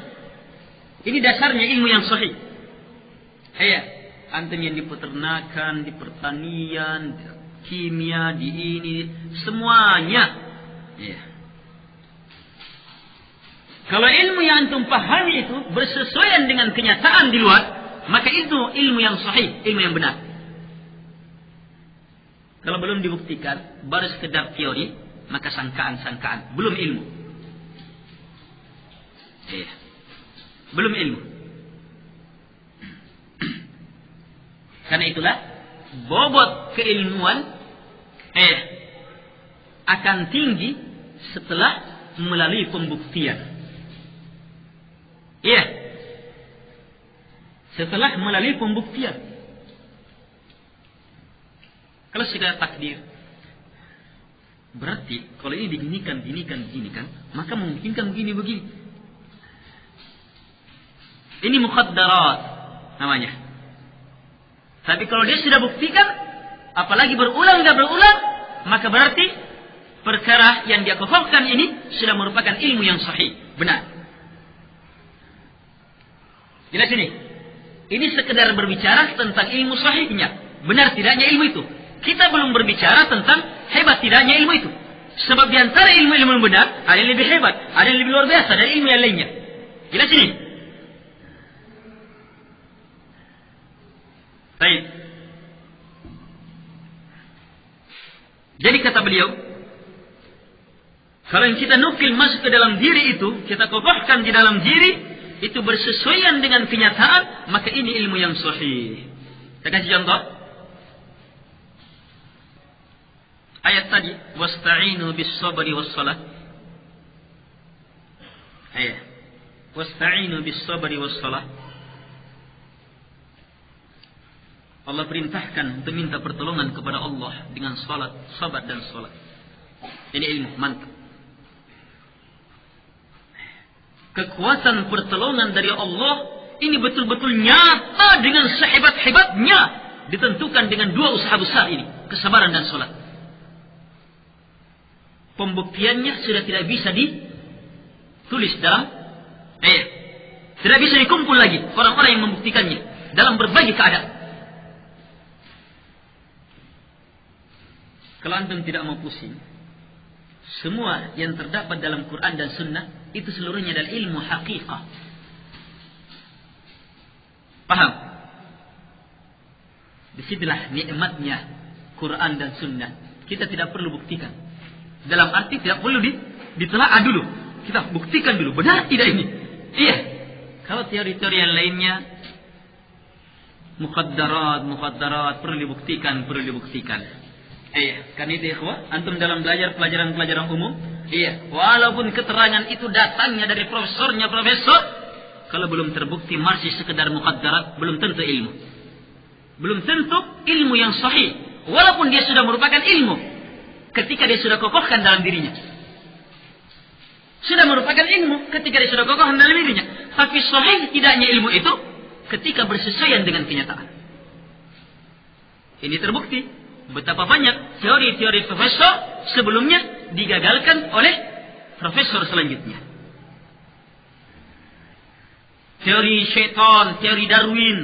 Ini dasarnya ilmu yang sahih. Iya, antum yang di peternakan, di pertanian, di kimia, di ini, semuanya. Iya. Kalau ilmu yang antum pahami itu bersesuaian dengan kenyataan di luar, maka itu ilmu yang sahih, ilmu yang benar. Kalau belum dibuktikan, baru sekedar teori, maka sangkaan-sangkaan, belum ilmu. Iya. Belum ilmu. Karena itulah bobot keilmuan akan tinggi setelah melalui pembuktian. Iya. Setelah melalui pembuktian. Kalau sekedar takdir, berarti kalau ini diginikan, maka memungkinkan begini. Ini muqaddarat namanya. Tapi kalau dia sudah buktikan, apalagi berulang, maka berarti perkara yang dia kokohkan ini sudah merupakan ilmu yang sahih, benar. Jelas ini? Ini sekedar berbicara tentang ilmu sahihnya, benar tidaknya ilmu itu. Kita belum berbicara tentang hebat tidaknya ilmu itu. Sebab di antara ilmu-ilmu yang benar, ada yang lebih hebat, ada yang lebih luar biasa dari ilmu yang lainnya. Jelas ini? Baik. Jadi kata beliau, kalau yang kita nukil masuk ke dalam diri itu, kita kokohkan di dalam diri, itu bersesuaian dengan kenyataan, maka ini ilmu yang sahih. Saya kasih contoh. Ayat tadi, wasta'inu bis-sabri was-salah. Ayat. Wasta'inu bis-sabri was-salah. Allah perintahkan untuk minta pertolongan kepada Allah dengan salat, sabar dan salat. Ini ilmu, mantap. Kekuatan pertolongan dari Allah ini betul-betul nyata dengan sehebat-hebatnya, ditentukan dengan dua usaha besar ini, kesabaran dan salat. Pembuktiannya sudah tidak bisa ditulis dalam ayat. Tidak bisa dikumpul lagi orang-orang yang membuktikannya dalam berbagai keadaan. Kalau antum tidak mau pusing, semua yang terdapat dalam Quran dan Sunnah itu seluruhnya adalah ilmu haqiqah. Paham? Disitulah nikmatnya Quran dan Sunnah. Kita tidak perlu buktikan. Dalam arti tidak perlu ditelaah dulu. Kita buktikan dulu. Benar tidak ini? Iya. Kalau teori-teori yang lainnya, muqaddarat perlu dibuktikan. Iya, kan itu ikhwah, antum dalam belajar pelajaran umum, iya, walaupun keterangan itu datangnya dari profesor, kalau belum terbukti masih sekedar muqaddarat, belum tentu ilmu. Belum tentu ilmu yang sahih, walaupun dia sudah merupakan ilmu ketika dia sudah kokohkan dalam dirinya. Sudah merupakan ilmu ketika dia sudah kokohkan dalam dirinya. Tapi sahih tidaknya ilmu itu ketika bersesuaian dengan kenyataan. Ini terbukti. Betapa banyak teori-teori profesor sebelumnya digagalkan oleh profesor selanjutnya. Teori syaitan, teori Darwin.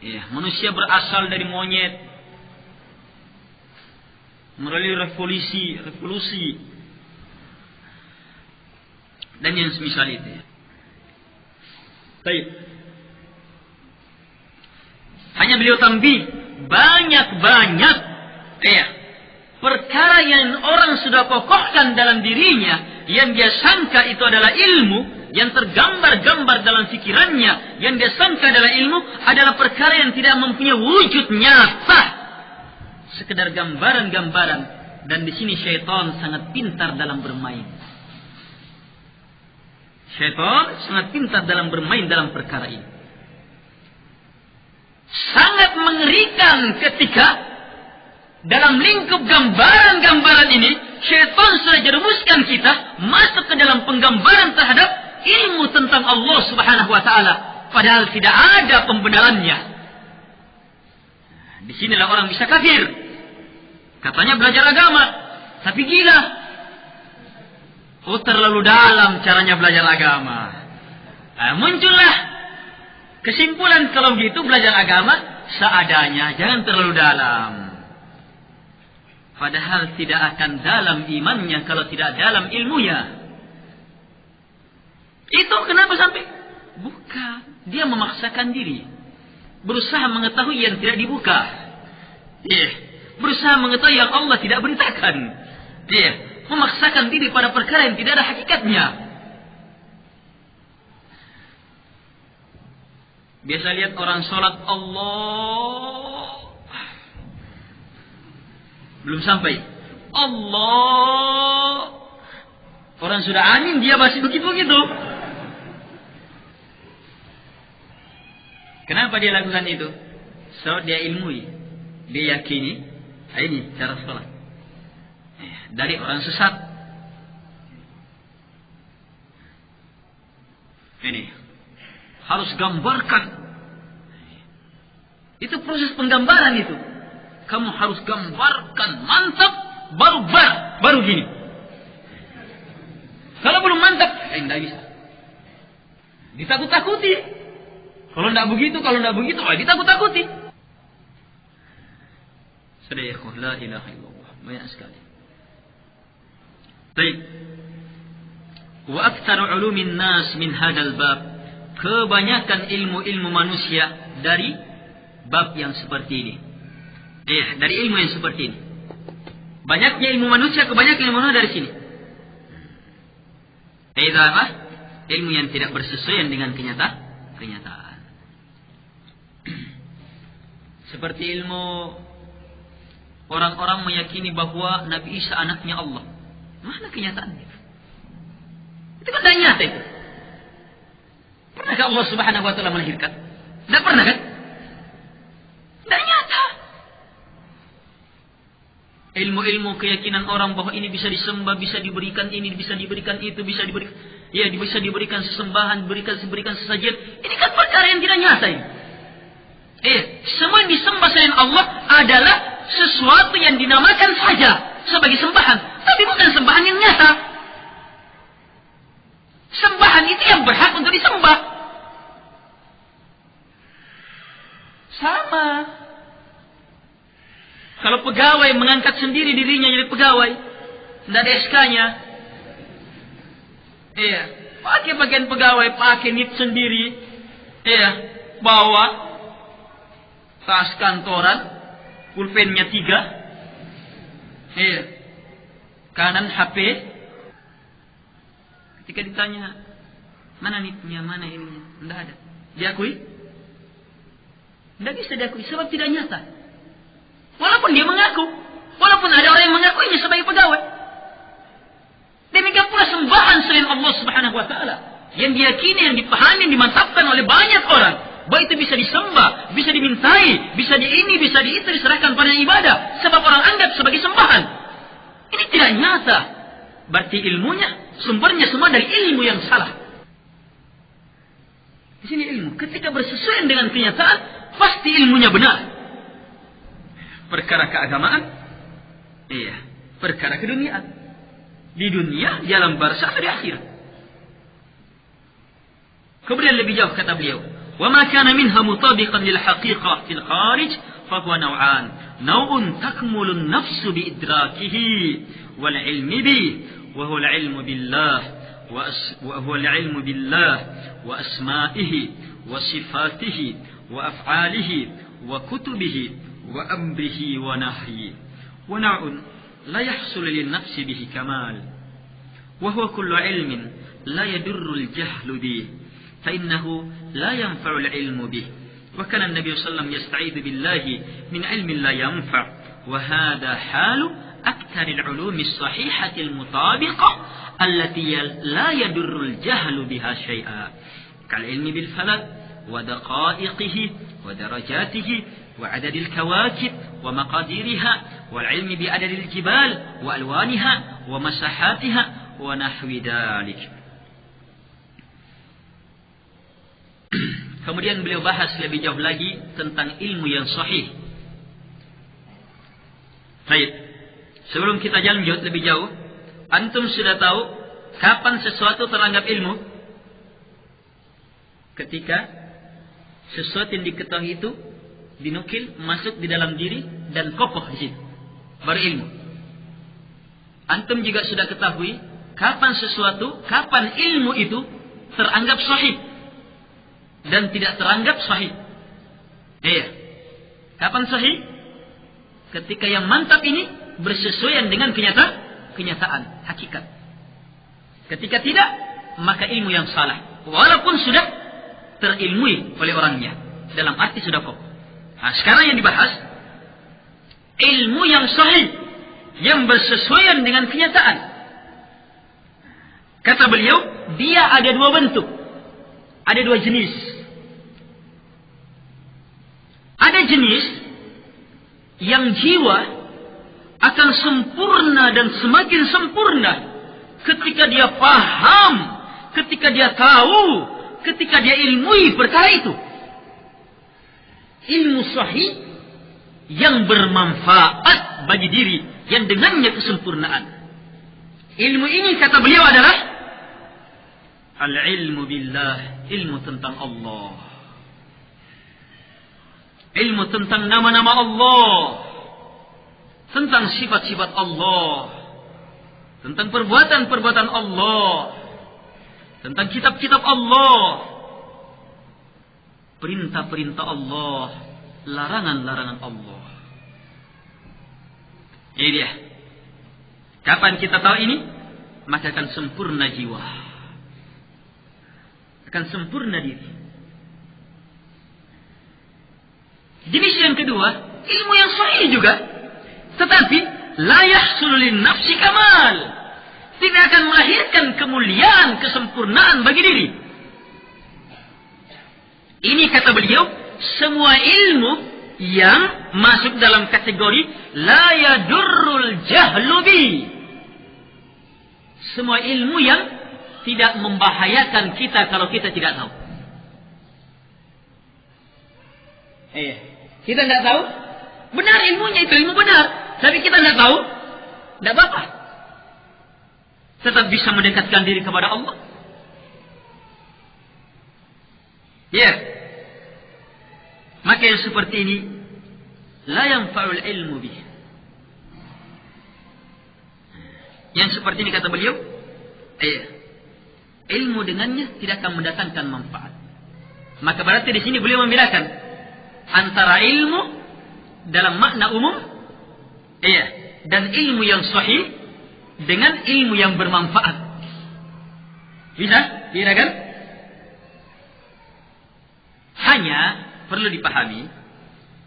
Ya, manusia berasal dari monyet. Melalui revolusi. Dan yang semisal itu. Baik. Hanya beliau tambih. Banyak perkara yang orang sudah kokohkan dalam dirinya, yang dia sangka itu adalah ilmu, yang tergambar-gambar dalam fikirannya, yang dia sangka adalah ilmu, adalah perkara yang tidak mempunyai wujud nyata, sekedar gambaran-gambaran. Dan di sini syaitan sangat pintar dalam bermain. Syaitan sangat pintar dalam bermain dalam perkara ini. Sangat mengerikan ketika dalam lingkup gambaran-gambaran ini syaitan sudah jerumuskan kita masuk ke dalam penggambaran terhadap ilmu tentang Allah Subhanahu wa taala, padahal tidak ada pembenarannya. Di sinilah orang bisa kafir. Katanya belajar agama, tapi gila. Oh, terlalu dalam caranya belajar agama. Muncullah kesimpulan kalau gitu belajar agama seadanya, jangan terlalu dalam. Padahal tidak akan dalam imannya kalau tidak dalam ilmunya. Itu kenapa sampai buka? Dia memaksakan diri, berusaha mengetahui yang tidak dibuka. Berusaha mengetahui yang Allah tidak beritakan. Memaksakan diri pada perkara yang tidak ada hakikatnya. Biasa lihat orang sholat Allah, belum sampai Allah, orang sudah amin, dia masih begitu-begitu. Kenapa dia lakukan itu? Sebab dia ilmui, dia yakini ini cara sholat dari orang sesat. Ini harus gambarkan. Itu proses penggambaran itu. Kamu harus gambarkan mantap, baru gini. Kalau belum mantap, tidak bisa. Ditakut-takuti. Kalau tidak begitu, ditakut-takuti. Sadaqah, la ilaha illallah. Banyak sekali. Baik. Wa aktsaru ulumin nas min hadzal bab. Kebanyakan ilmu-ilmu manusia dari bab yang seperti ini. Dari ilmu yang seperti ini. Banyaknya ilmu manusia, kebanyakan ilmu manusia dari sini. Apa? Ilmu yang tidak bersesuaian dengan kenyataan. Seperti ilmu orang-orang meyakini bahwa Nabi Isa anaknya Allah. Mana kenyataannya? Itu kan tidak nyata itu. Pernahkah Allah Subhanahu wa taala melahirkan? Tidak pernah kan? Tidak nyata. Ilmu-ilmu keyakinan orang bahwa ini bisa disembah, bisa diberikan ini, bisa diberikan itu, bisa diberikan sesembahan, diberikan sesajian. Ini kan perkara yang tidak nyata ini. Semua yang disembah selain Allah adalah sesuatu yang dinamakan saja sebagai sembahan, tapi bukan sembahan yang nyata. Sembahan itu yang berhak untuk disembah. Sama. Kalau pegawai mengangkat sendiri dirinya jadi pegawai, tidak ada SK-nya. Pakai bagian pegawai, pakai NIP sendiri. Bawa tas kantoran, pulpennya 3. Kanan HP. Ketika ditanya, Mana nitnya, mana ininya? Tidak ada. Diakui? Tidak bisa diakui sebab tidak nyata. Walaupun dia mengaku, walaupun ada orang yang mengakuinya sebagai pegawai. Demikian pula sembahan selain Allah Subhanahu wa taala yang diyakini, yang dipahami, yang dimantapkan oleh banyak orang. Bahwa itu bisa disembah, bisa dimintai, bisa di ini, bisa di itu, diserahkan pada ibadah. Sebab orang anggap sebagai sembahan. Ini tidak nyata. Berarti ilmunya, sumbernya semua dari ilmu yang salah. Di sini ilmu. Ketika bersesuaian dengan kenyataan, pasti ilmunya benar. Perkara keagamaan, iya. Perkara keduniaan. Di dunia, di alam barzakh, di akhirat. Kemudian lebih jauh kata beliau, وَمَا كَانَ مِنْهَا مُطَابِقًا لِلْحَقِيقَةِ فِي الْخَارِجِ فَهُوَ نَوْعَانِ نَوْعٌ تَكْمُلُ النَّفْسُ بِإِدْرَاكِهِ وَالْعِلْمِ بِهِ وَهُوَ الْعِلْمُ بِاللَّهِ وَأَسْمَائِهِ وَصِفَاتِهِ وَأَفْعَالِهِ وَكُتُبِهِ وَأَمْرِهِ وَنَهْيِهِ ونوع لا يحصل للنفس به كمال وهو كل علم لا يدر الجهل به فإنه لا ينفع العلم به وكان النبي صلى الله عليه وسلم يستعيذ بالله من علم لا ينفع وهذا حال أكثر العلوم الصحيحة المطابقة التي لا يدر الجهل بها شيئا كالعلم بالفلك ودقائقه ودرجاته وعدد الكواكب ومقاديرها والعلم بعدد الجبال وألوانها ومساحاتها ونحو ذلك. Kemudian beliau bahas lebih jauh lagi tentang ilmu yang sahih. Baik. Sebelum kita lanjut lebih jauh, antum sudah tahu kapan sesuatu teranggap ilmu? Ketika sesuatu yang diketahui itu dinukil masuk di dalam diri dan kokoh di situ. Baru ilmu. Antum juga sudah ketahui kapan ilmu itu teranggap sahih dan tidak teranggap sahih. Iya. Kapan sahih? Ketika yang mantap ini bersesuaian dengan kenyataan, hakikat. Ketika tidak, maka ilmu yang salah. Walaupun sudah terilmui oleh orangnya. Dalam arti sudah kokoh. Nah, sekarang yang dibahas ilmu yang sahih yang bersesuaian dengan kenyataan. Kata beliau, dia ada dua bentuk. Ada dua jenis. Ada jenis yang jiwa akan sempurna dan semakin sempurna ketika dia paham, ketika dia tahu, ketika dia ilmui perkara itu. Ilmu sahih yang bermanfaat bagi diri, yang dengannya kesempurnaan. Ilmu ini kata beliau adalah al-ilmu billah, ilmu tentang Allah. Ilmu tentang nama-nama Allah, tentang sifat-sifat Allah, tentang perbuatan-perbuatan Allah, tentang kitab-kitab Allah, perintah-perintah Allah, larangan-larangan Allah. Ini dia. Kapan kita tahu ini? Maka akan sempurna jiwa. Akan sempurna diri. Jenis yang kedua, ilmu yang sahih juga. Tetapi, la yahsulu lin nafsi kamal. Tidak akan melahirkan kemuliaan, kesempurnaan bagi diri. Ini kata beliau, semua ilmu yang masuk dalam kategori la yadurrul jahlu bi. Semua ilmu yang tidak membahayakan kita kalau kita tidak tahu. Kita tidak tahu, benar ilmunya itu ilmu benar, tapi kita tidak tahu, tidak apa-apa. Tetap bisa mendekatkan diri kepada Allah. Maka yang seperti ini la yanfa'ul ilmu bih. Yang seperti ini kata beliau, ilmu dengannya tidak akan mendatangkan manfaat. Maka berarti di sini beliau membedakan antara ilmu dalam makna umum, dan ilmu yang sahih dengan ilmu yang bermanfaat. Bisa? Bisa kan? Hanya perlu dipahami,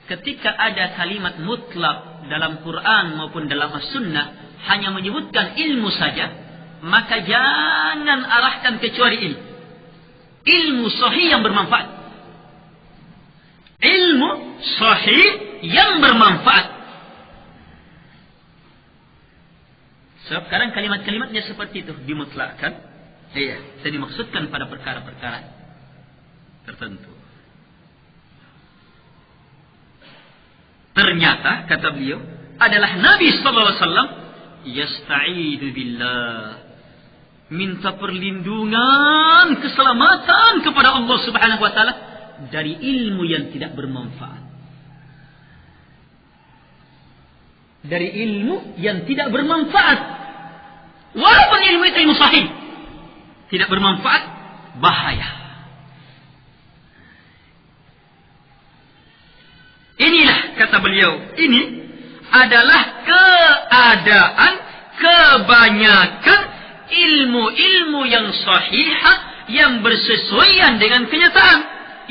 ketika ada kalimat mutlak dalam Quran maupun dalam As-Sunnah hanya menyebutkan ilmu saja, maka jangan arahkan kecuali ilmu. Ilmu sahih yang bermanfaat. Ilmu sahih yang bermanfaat. Sebab kadang kalimat-kalimatnya seperti itu dimutlakkan. Iya, dan dimaksudkan pada perkara-perkara tertentu. Ternyata kata beliau adalah Nabi sallallahu alaihi wasallam yasta'idu billah, minta perlindungan, keselamatan kepada Allah Subhanahu wa taala dari ilmu yang tidak bermanfaat. Dari ilmu yang tidak bermanfaat. Walaupun ilmu itu ilmu sahih, tidak bermanfaat, bahaya. Inilah kata beliau, ini adalah keadaan kebanyakan ilmu-ilmu yang sahihah, yang bersesuaian dengan kenyataan,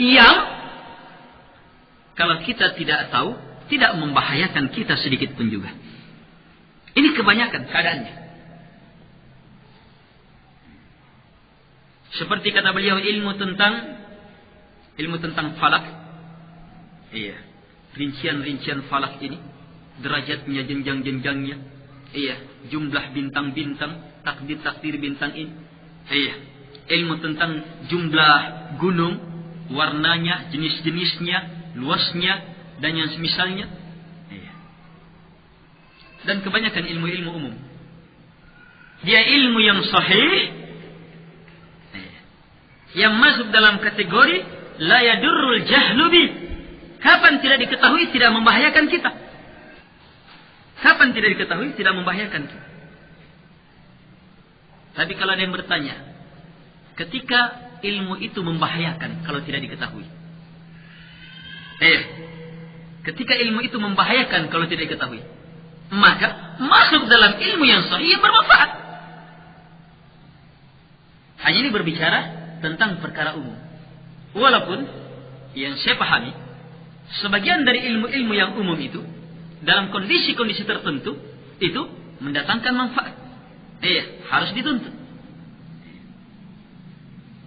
yang kalau kita tidak tahu, tidak membahayakan kita sedikit pun juga. Ini kebanyakan keadaannya. Seperti kata beliau, ilmu tentang falak. Iya. Rincian-rincian falak ini, derajatnya, jenjang-jenjangnya, iya, jumlah bintang-bintang, takdir-takdir bintang ini, iya, ilmu tentang jumlah gunung, warnanya, jenis-jenisnya, luasnya, dan yang semisalnya, iya. Dan kebanyakan ilmu-ilmu umum, dia ilmu yang sahih, iya, yang masuk dalam kategori la yadurrul jahlu bi. Kapan tidak diketahui tidak membahayakan kita. Kapan tidak diketahui tidak membahayakan kita. Tapi kalau ada yang bertanya, ketika ilmu itu membahayakan kalau tidak diketahui. Ketika ilmu itu membahayakan kalau tidak diketahui, maka masuk dalam ilmu yang sahih yang bermanfaat. Hanya ini berbicara tentang perkara umum. Walaupun yang saya pahami, sebagian dari ilmu-ilmu yang umum itu dalam kondisi-kondisi tertentu itu mendatangkan manfaat. Harus dituntut.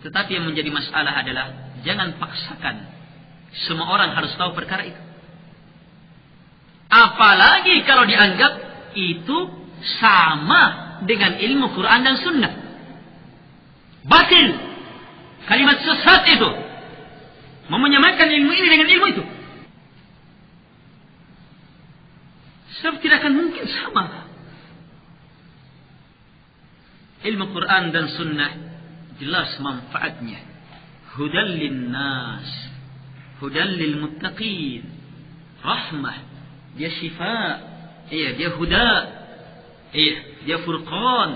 Tetapi yang menjadi masalah adalah jangan paksakan semua orang harus tahu perkara itu. Apalagi kalau dianggap itu sama dengan ilmu Quran dan Sunnah. Batil. Kalimat sesat itu. Menyamakan ilmu ini dengan ilmu itu. Sebab tidak akan mungkin sama. Ilmu Quran dan Sunnah jelas manfaatnya. Hudal linnas, hudal lil muttaqin, rahmah, dia syifa, dia huda, dia furqan,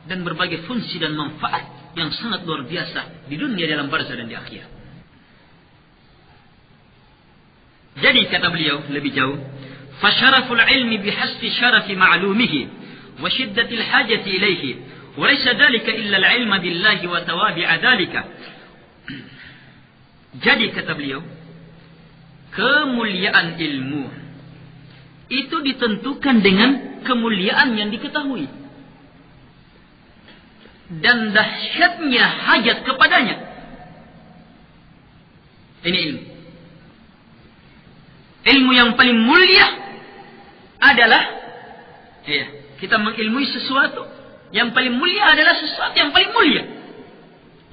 dan berbagai fungsi dan manfaat yang sangat luar biasa di dunia, dalam barzah dan di akhirat. Jadi kata beliau lebih jauh, فشرف العلم بحسب شرف معلومه وشدة الحاجة إليه وليس ذلك إلا العلم بالله وتوابع ذلك. Jadi kata beliau, kemuliaan ilmu itu ditentukan dengan kemuliaan yang diketahui dan dahsyatnya hajat kepadanya. Ini ilmu. Ilmu yang paling mulia adalah kita mengilmui sesuatu yang paling mulia adalah sesuatu yang paling mulia.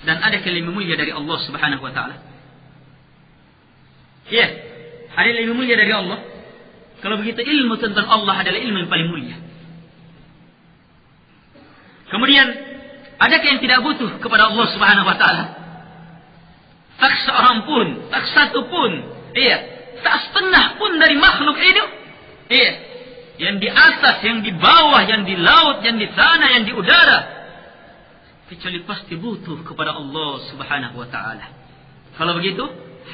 Dan ada ilmu mulia dari Allah Subhanahu wa taala. Ada ilmu mulia dari Allah. Kalau begitu ilmu tentang Allah adalah ilmu yang paling mulia. Kemudian adakah yang tidak butuh kepada Allah Subhanahu wa taala? Tak seorang pun, tak satu pun, tak setengah pun dari makhluk itu. Yang di atas, yang di bawah, yang di laut, yang di tanah, yang di udara, kecuali pasti butuh kepada Allah Subhanahu wa taala. Kalau begitu,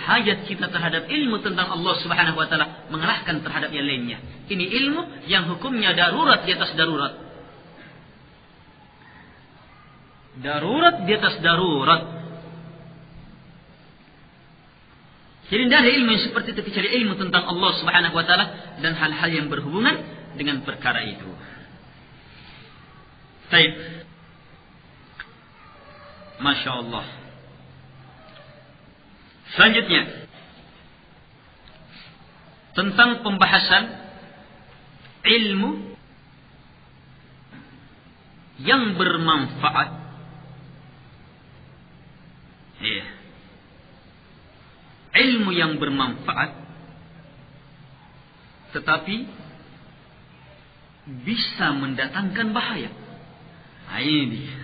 hajat kita terhadap ilmu tentang Allah Subhanahu wa taala mengalahkan terhadap yang lainnya. Ini ilmu yang hukumnya darurat di atas darurat. Darurat di atas darurat. Jadi tidak ada ilmu yang seperti itu kecuali ilmu tentang Allah Subhanahu wa taala dan hal-hal yang berhubungan dengan perkara itu. Baik. Masya Allah. Selanjutnya tentang pembahasan ilmu yang bermanfaat. Iya. Ilmu yang bermanfaat tetapi bisa mendatangkan bahaya. Nah, ini dia.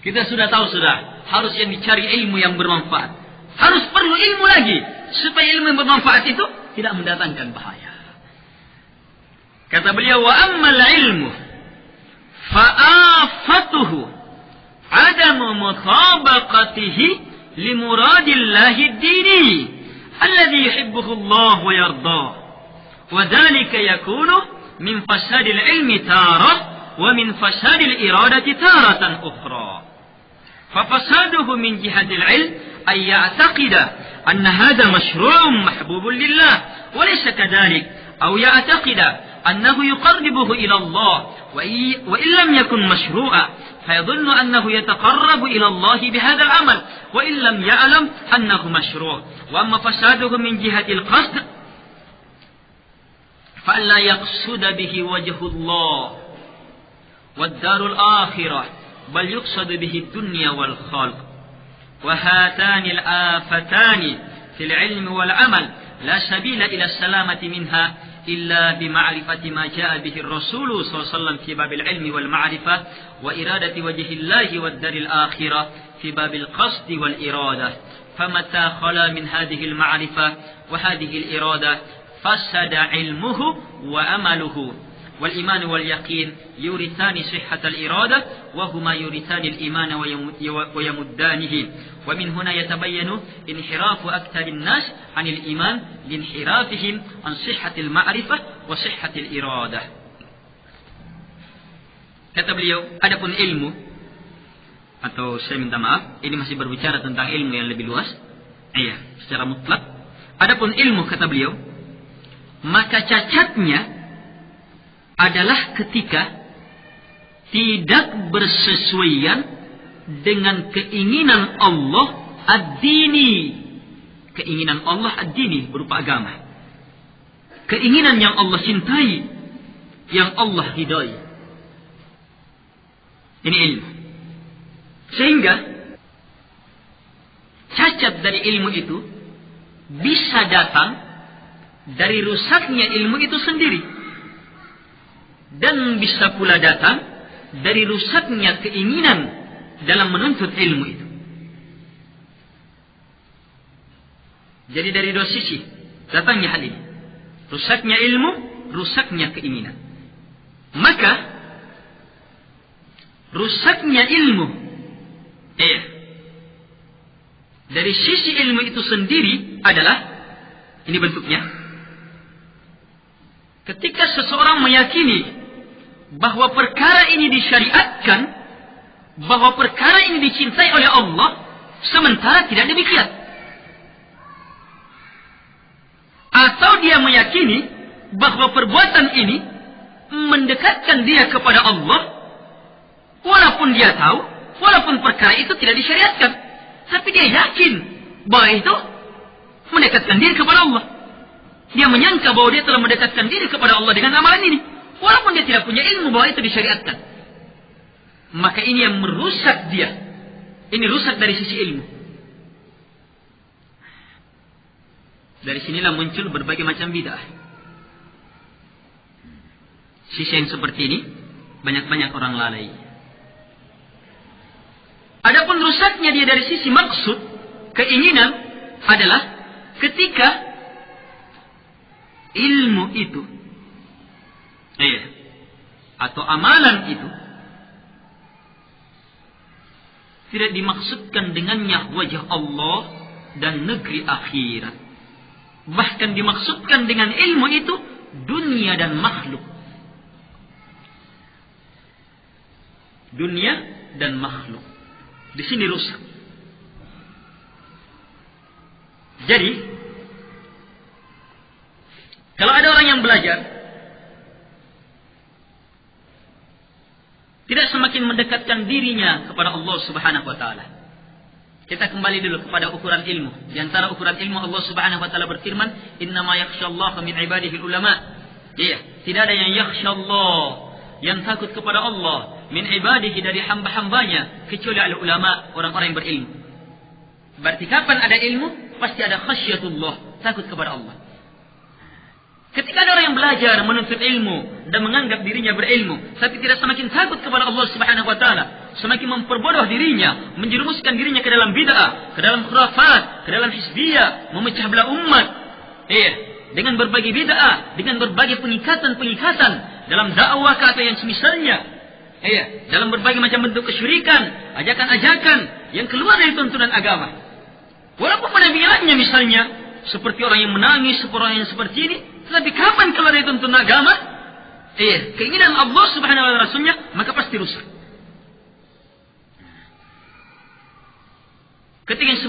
Kita sudah tahu harus yang dicari ilmu yang bermanfaat. Harus perlu ilmu lagi supaya ilmu yang bermanfaat itu tidak mendatangkan bahaya. Kata beliau, wa ammal ilmu fa'afatuhu adamu mutabaqatihi limuradillahi ad-dini alladhi yuhibbuhu Allah wa yardah. Wa dhalika yakunu min fasadil ilmi tarah wa min fasadil iradati taratan ukhra. ففساده من جهة العلم أن يعتقد أن هذا مشروع محبوب لله وليس كذلك أو يعتقد أنه يقربه إلى الله وإن لم يكن مشروعا فيظن أنه يتقرب إلى الله بهذا العمل وإن لم يعلم أنه مشروع. وأما فساده من جهة القصد فألا يقصد به وجه الله والدار الآخرة بل يقصد به الدنيا والخلق. وهاتان الآفتان في العلم والعمل لا سبيل إلى السلامة منها إلا بمعرفة ما جاء به الرسول صلى الله عليه وسلم في باب العلم والمعرفة وإرادة وجه الله والدار الآخرة في باب القصد والإرادة. فمتى خلا من هذه المعرفة وهذه الإرادة فسد علمه وأمله. والإيمان واليقين يورثان صحة الإرادة وهما يورثان الإيمان ويمدانه. ومن هنا يتبين انحراف أكثر الناس عن الإيمان لانحرافهم عن صحة المعرفة وصحة الإرادة. Kata beliau, adapun ilmu, atau saya minta maaf, ini masih berbicara tentang ilmu yang lebih luas. Iya, secara mutlak. Adapun ilmu, kata beliau, maka cacatnya adalah ketika tidak bersesuaian dengan keinginan Allah ad-dini. Keinginan Allah ad-dini berupa agama. Keinginan yang Allah cintai, yang Allah ridai. Ini ilmu. Sehingga cacat dari ilmu itu bisa datang dari rusaknya ilmu itu sendiri. Dan bisa pula datang dari rusaknya keinginan dalam menuntut ilmu itu. Jadi dari dua sisi datangnya hal ini. Rusaknya ilmu, rusaknya keinginan. Maka rusaknya ilmu dari sisi ilmu itu sendiri adalah ini bentuknya. Ketika seseorang meyakini bahwa perkara ini disyariatkan, bahwa perkara ini dicintai oleh Allah, sementara tidak demikian. Atau dia meyakini bahwa perbuatan ini mendekatkan dia kepada Allah, walaupun dia tahu, walaupun perkara itu tidak disyariatkan, tapi dia yakin bahwa itu mendekatkan diri kepada Allah. Dia menyangka bahwa dia telah mendekatkan diri kepada Allah dengan amalan ini, walaupun dia tidak punya ilmu bahwa itu disyariatkan. Maka ini yang merusak dia. Ini rusak dari sisi ilmu. Dari sinilah muncul berbagai macam bid'ah. Sisi yang seperti ini banyak-banyak orang lalai. Adapun rusaknya dia dari sisi maksud, keinginan adalah ketika ilmu itu atau amalan itu tidak dimaksudkan dengannya wajah Allah dan negeri akhirat. Bahkan dimaksudkan dengan ilmu itu dunia dan makhluk. Dunia dan makhluk. Di sini rusak. Jadi, kalau ada orang yang belajar, tidak semakin mendekatkan dirinya kepada Allah Subhanahu wa Ta'ala. Kita kembali dulu kepada ukuran ilmu. Di antara ukuran ilmu, Allah Subhanahu wa Ta'ala berfirman, "Innama yakhsyallaha min ibadihi ulama." Iya, tidak ada yang yakhsyallah, yang takut kepada Allah, min ibadihi, dari hamba-hambanya, kecuali al ulama, orang-orang yang berilmu. Berarti kapan ada ilmu, pasti ada khasyatullah, takut kepada Allah. Ketika ada orang yang belajar, menuntut ilmu, dan menganggap dirinya berilmu, tapi tidak semakin takut kepada Allah Subhanahu wa Ta'ala, semakin memperbodoh dirinya, menjerumuskan dirinya ke dalam bid'ah, ke dalam khurafat, ke dalam hizbiyah, memecah belah umat, dengan berbagai bid'ah, dengan berbagai pengikatan dalam dakwah atau yang semisalnya, dalam berbagai macam bentuk kesyirikan, ajakan-ajakan yang keluar dari tuntunan agama. Walaupun penampilannya misalnya seperti orang yang menangis, seperti orang yang seperti ini, tetapi kapan keluar dari tuntunan agama, keinginan Allah Subhanahu wa Ta'ala Rasulnya, maka pasti rusak. Ketika yang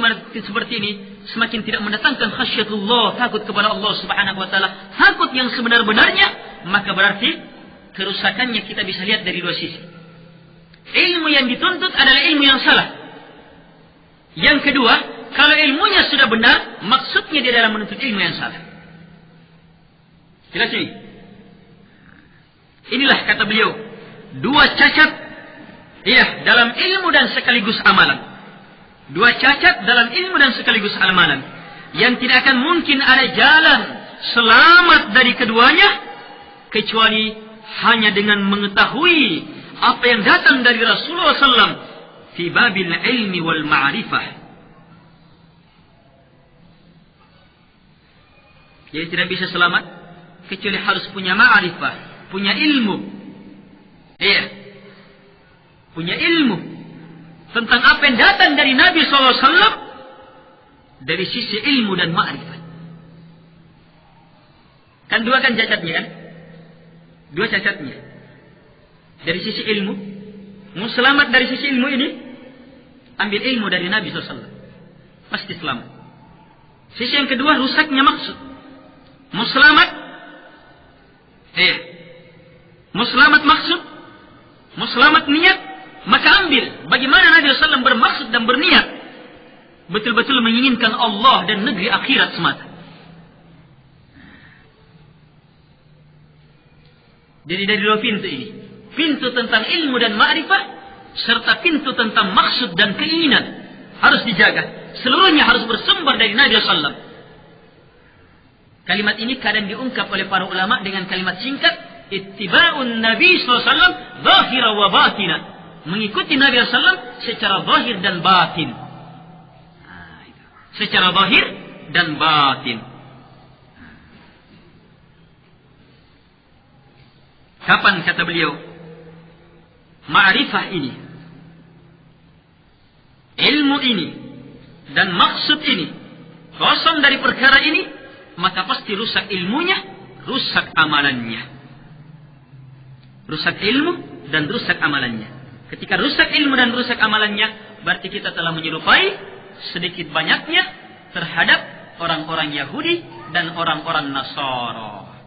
seperti ini semakin tidak mendatangkan khasyatullah, takut kepada Allah Subhanahu wa Ta'ala, takut yang sebenar-benarnya, maka berarti kerusakannya kita bisa lihat dari dua sisi. Ilmu yang dituntut adalah ilmu yang salah. Yang kedua, kalau ilmunya sudah benar, maksudnya dia dalam menuntut ilmu yang salah. Jelas ini? Inilah kata beliau, dua cacat dalam ilmu dan sekaligus amalan. Dua cacat dalam ilmu dan sekaligus amalan, yang tidak akan mungkin ada jalan selamat dari keduanya, kecuali hanya dengan mengetahui apa yang datang dari Rasulullah SAW fi babil ilmi wal ma'rifah. Jadi tidak bisa selamat kecuali harus punya ma'rifah, punya ilmu. Punya ilmu tentang apa yang datang dari Nabi SAW dari sisi ilmu dan ma'rifat. Kan dua kan cacatnya kan? Dua cacatnya. Dari sisi ilmu, mau selamat dari sisi ilmu ini, ambil ilmu dari Nabi SAW, pasti selamat. Sisi yang kedua, rusaknya maksud. Mau selamat, mau selamat maksud, mau selamat niat, maka ambil bagaimana Nabi SAW bermaksud dan berniat, betul-betul menginginkan Allah dan negeri akhirat semata. Jadi dari dua pintu ini, pintu tentang ilmu dan ma'rifah, serta pintu tentang maksud dan keinginan, harus dijaga. Seluruhnya harus bersumber dari Nabi SAW. Kalimat ini kadang diungkap oleh para ulama dengan kalimat singkat, ittiba'un Nabi SAW zahira wa batina. Mengikuti Nabi SAW secara zahir dan batin. Secara zahir dan batin. Kapan kata beliau, ma'rifah ini, ilmu ini, dan maksud ini kosong dari perkara ini, maka pasti rusak ilmunya, rusak amalannya. Rusak ilmu dan rusak amalannya. Ketika rusak ilmu dan rusak amalannya, berarti kita telah menyerupai sedikit banyaknya terhadap orang-orang Yahudi dan orang-orang Nasara.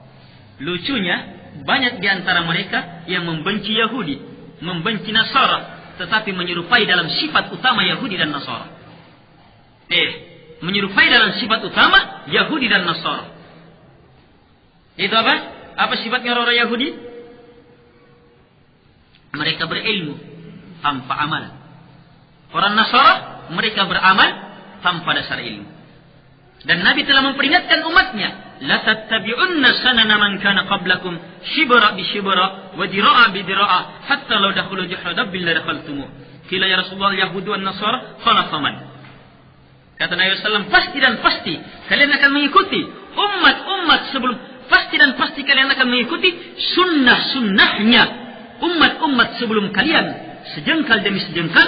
Lucunya, banyak di antara mereka yang membenci Yahudi, membenci Nasara, tetapi menyerupai dalam sifat utama Yahudi dan Nasara. Menyerupai dalam sifat utama Yahudi dan Nasara. Itu apa? Apa sifatnya orang-orang Yahudi? Mereka berilmu tanpa amal. Orang Nasara, mereka beramal tanpa dasar ilmu. Dan Nabi telah memperingatkan umatnya, la tattabi'unna sanana man kana qablakum shibra bi shibra wa dira'a bi dira'a hatta law dakhulu juhra dabbil la dakhaltumuh. Qila ya Rasulullah yahudu wan nasara qala faman. Kata Nabi sallallahu pasti dan pasti kalian akan mengikuti umat-umat sebelum, pasti dan pasti kalian akan mengikuti sunnah-sunnahnya umat-umat sebelum kalian, sejengkal demi sejengkal,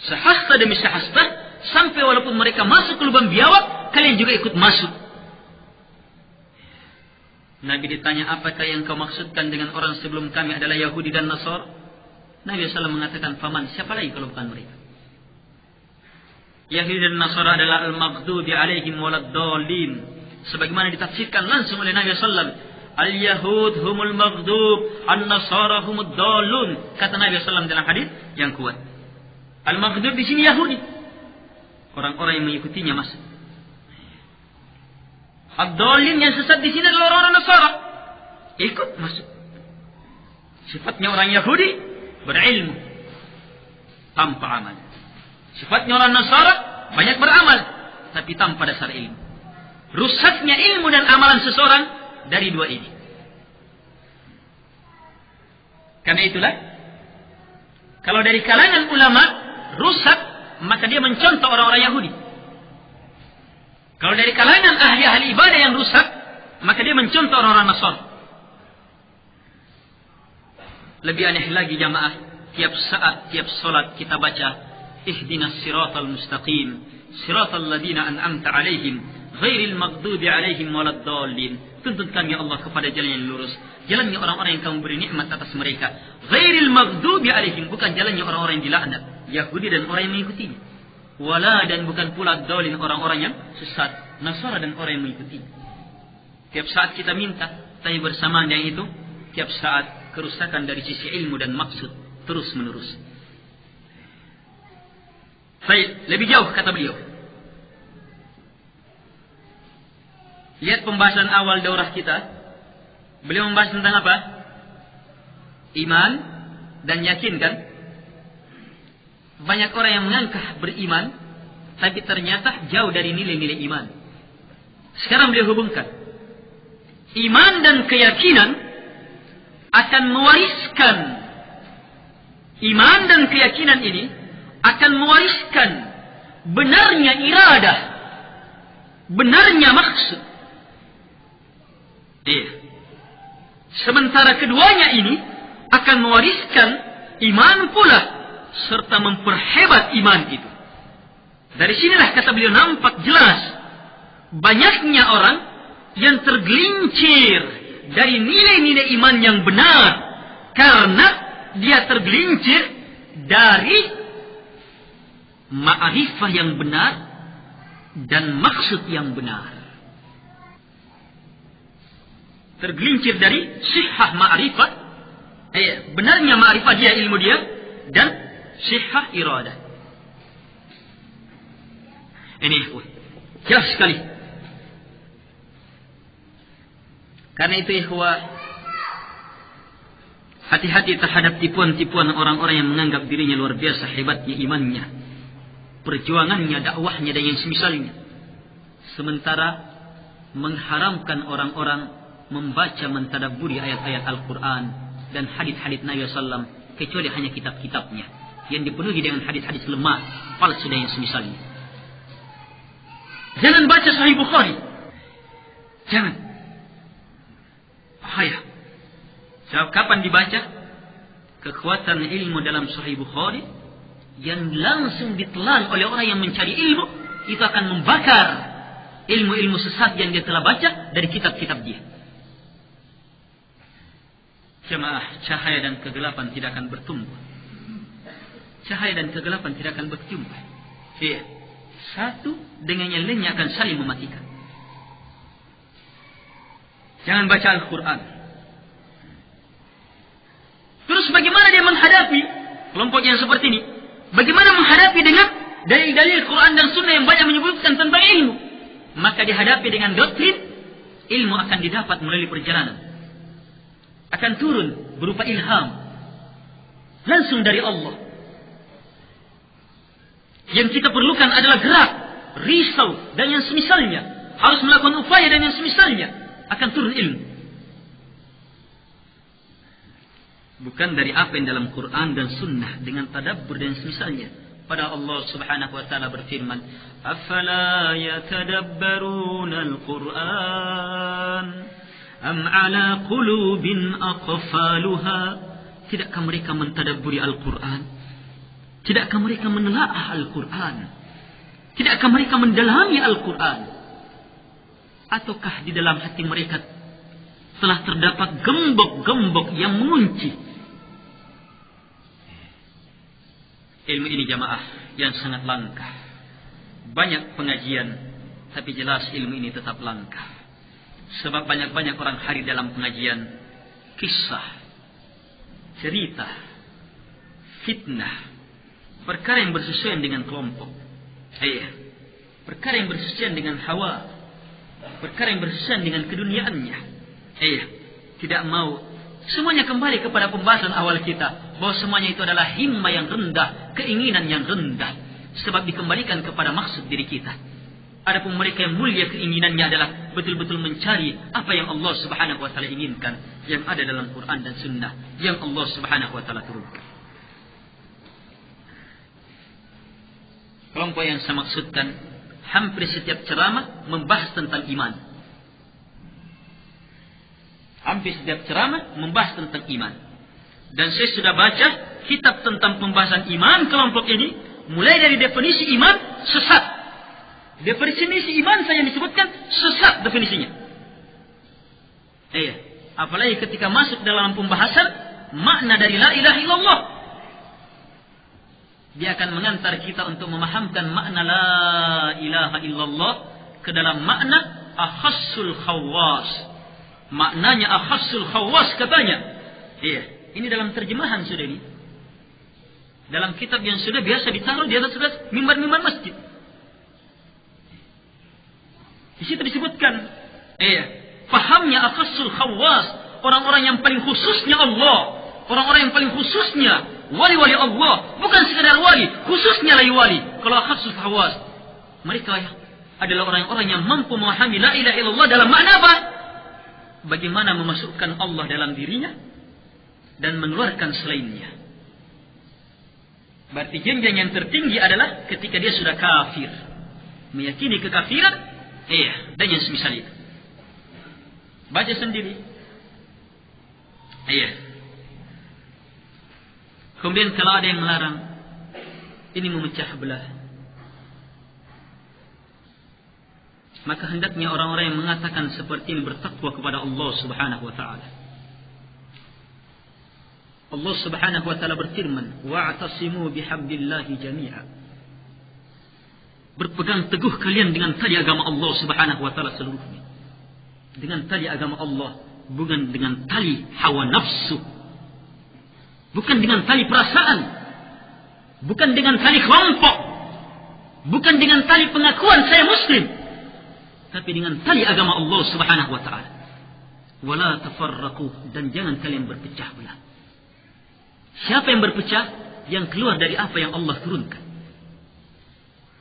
sehasta demi sehasta, sampai walaupun mereka masuk ke lubang biawak, kalian juga ikut masuk. Nabi ditanya, apakah yang kau maksudkan dengan orang sebelum kami adalah Yahudi dan Nasara? Nabi SAW mengatakan, faman, siapa lagi kalau bukan mereka? Yahudi dan Nasara adalah al-maghdubi alaihim waladdallin. Sebagaimana ditafsirkan langsung oleh Nabi SAW. Al-Yahud humul maghdub, an-Nasara humud dallun. Kata Nabi SAW dalam hadis yang kuat. Al-maghdub di sini Yahudi. Orang-orang yang mengikutinya masuk. Ad-dallin yang sesat di sini adalah orang-orang Nasara. Ikut masuk. Sifatnya orang Yahudi berilmu tanpa amal. Sifatnya orang Nasara banyak beramal tapi tanpa dasar ilmu. Rusaknya ilmu dan amalan seseorang dari dua ini. Karena itulah kalau dari kalangan ulama rusak, maka dia mencontoh orang-orang Yahudi. Kalau dari kalangan ahli ibadah yang rusak, maka dia mencontoh orang-orang Nasara. Lebih aneh lagi jamaah, tiap saat, tiap solat kita baca ihdinas siratal mustaqim, siratal ladina an'amta alaihim, ghairil maghdubi alaihim waladdallin. Tuntun kami ya Allah kepada jalan yang lurus, jalannya orang-orang yang kamu beri nikmat atas mereka. Ghairil maghdubi alaihim, bukan jalannya orang-orang yang dilaknat, Yahudi dan orang yang mengikutinya. Wala, dan bukan pula dallin, orang-orang yang sesat, Nasara dan orang yang mengikutinya. Tiap saat kita minta, tapi bersamaan yang itu, tiap saat kerusakan dari sisi ilmu dan maksud terus menerus. Baik, lebih jauh kata beliau. Lihat pembahasan awal daurah kita. Beliau membahas tentang apa? Iman dan yakin, kan? Banyak orang yang mengangkah beriman, tapi ternyata jauh dari nilai-nilai iman. Sekarang beliau hubungkan iman dan keyakinan akan mewariskan, iman dan keyakinan ini akan mewariskan benarnya iradah, benarnya maksud. Sementara keduanya ini akan mewariskan iman pula, serta memperhebat iman itu. Dari sinilah kata beliau nampak jelas banyaknya orang yang tergelincir dari nilai-nilai iman yang benar, karena dia tergelincir dari ma'rifah yang benar dan maksud yang benar. Tergelincir dari sihah ma'rifah, benarnya ma'rifah dia, ilmu dia, dan sihah iradah. Ini jelas sekali. Karena itu ikhwah, hati-hati terhadap tipuan-tipuan orang-orang yang menganggap dirinya luar biasa hebatnya imannya, perjuangannya, dakwahnya dan yang semisalnya, sementara mengharamkan orang-orang membaca, mentadabburi ayat-ayat Al-Quran dan hadis-hadis Nabi SAW, kecuali hanya kitab-kitabnya yang dipenuhi dengan hadis-hadis lemah, palsu dan yang semisalnya. Jangan baca Sahih Bukhari, jangan. Bahaya. Sebab kapan dibaca? Kekuatan ilmu dalam Sahih Bukhari yang langsung ditelan oleh orang yang mencari ilmu, itu akan membakar ilmu-ilmu sesat yang dia telah baca dari kitab-kitab dia. Jemaah, cahaya dan kegelapan tidak akan bertumbuh. Cahaya dan kegelapan tidak akan berjumpa. Iya. Satu dengan yang lainnya akan saling mematikan. Jangan baca Al-Quran. Terus bagaimana dia menghadapi kelompok yang seperti ini? Bagaimana menghadapi dengan dalil-dalil Quran dan Sunnah yang banyak menyebutkan tentang ilmu? Maka dihadapi dengan doktrin, ilmu akan didapat melalui perjalanan. Akan turun berupa ilham langsung dari Allah. Yang kita perlukan adalah gerak, risau dan yang semisalnya. Harus melakukan upaya dan yang semisalnya. Akan turun ilmu. Bukan dari apa yang dalam Quran dan Sunnah dengan tadabbur dan semisalnya. Pada Allah Subhanahu wa taala berfirman, "Afala yatadabbaruna al-Quran am ala qulubin aqfaluha?" Tidakkah mereka mentadabburi Al-Quran? Tidakkah mereka menelaah Al-Quran? Tidakkah mereka mendalami Al-Quran? Ataukah di dalam hati mereka telah terdapat gembok-gembok yang mengunci? Ilmu ini jamaah yang sangat langka. banyak pengajian, tapi jelas ilmu ini tetap langka. Sebab banyak-banyak orang hari dalam pengajian, kisah, cerita, fitnah, perkara yang bersesuaian dengan kelompok. Perkara yang bersesuaian dengan hawa, perkara yang bersesuaian dengan keduniaannya. Tidak mau. Semuanya kembali kepada pembahasan awal kita, bahwa semuanya itu adalah himmah yang rendah, keinginan yang rendah, sebab dikembalikan kepada maksud diri kita. Adapun mereka yang mulia keinginannya adalah betul-betul mencari apa yang Allah Subhanahu wa taala inginkan, yang ada dalam Quran dan Sunnah yang Allah Subhanahu wa taala turunkan. Kelompok yang saya maksudkan, hampir setiap ceramah membahas tentang iman. Hampir setiap ceramah membahas tentang iman. Dan saya sudah baca kitab tentang pembahasan iman kelompok ini, mulai dari definisi iman sesat. Definisi iman saya disebutkan sesat definisinya. Apalagi ketika masuk dalam pembahasan makna dari la ilaha illallah, dia akan mengantar kita untuk memahamkan makna la ilaha illallah ke dalam makna akhassul khawas. Maknanya akhassul khawas katanya. Ini dalam terjemahan sudah ini. Dalam kitab yang sudah biasa ditaruh di atas mimbar-mimbar masjid. Di situ disebutkan, pahamnya akhassul khawas, orang-orang yang paling khususnya Allah, orang-orang yang paling khususnya wali-wali Allah, bukan sekadar wali, khususnya lagi wali. Kalau akhassul khawas, mereka adalah orang-orang yang mampu memahami la ilaha illallah dalam makna apa? Bagaimana memasukkan Allah dalam dirinya dan mengeluarkan selainnya. Berarti jenjang yang tertinggi adalah ketika dia sudah kafir, meyakini kekafiran, dan yang semisal itu. Baca sendiri. Kemudian kalau ada yang melarang, ini memecah belah, maka hendaknya orang-orang yang mengatakan seperti ini bertakwa kepada Allah Subhanahu wa taala. Allah Subhanahu wa taala berfirman, wa'tasimu bihablillahi jami'a. Berpegang teguh kalian dengan tali agama Allah Subhanahu wa taala seluruhnya. Dengan tali agama Allah, bukan dengan tali hawa nafsu. Bukan dengan tali perasaan. Bukan dengan tali kelompok. Bukan dengan tali pengakuan saya muslim. Tapi dengan tali agama Allah Subhanahu wa taala. Wala tafarraqu, dan jangan kalian berpecah belah. Siapa yang berpecah? Yang keluar dari apa yang Allah turunkan.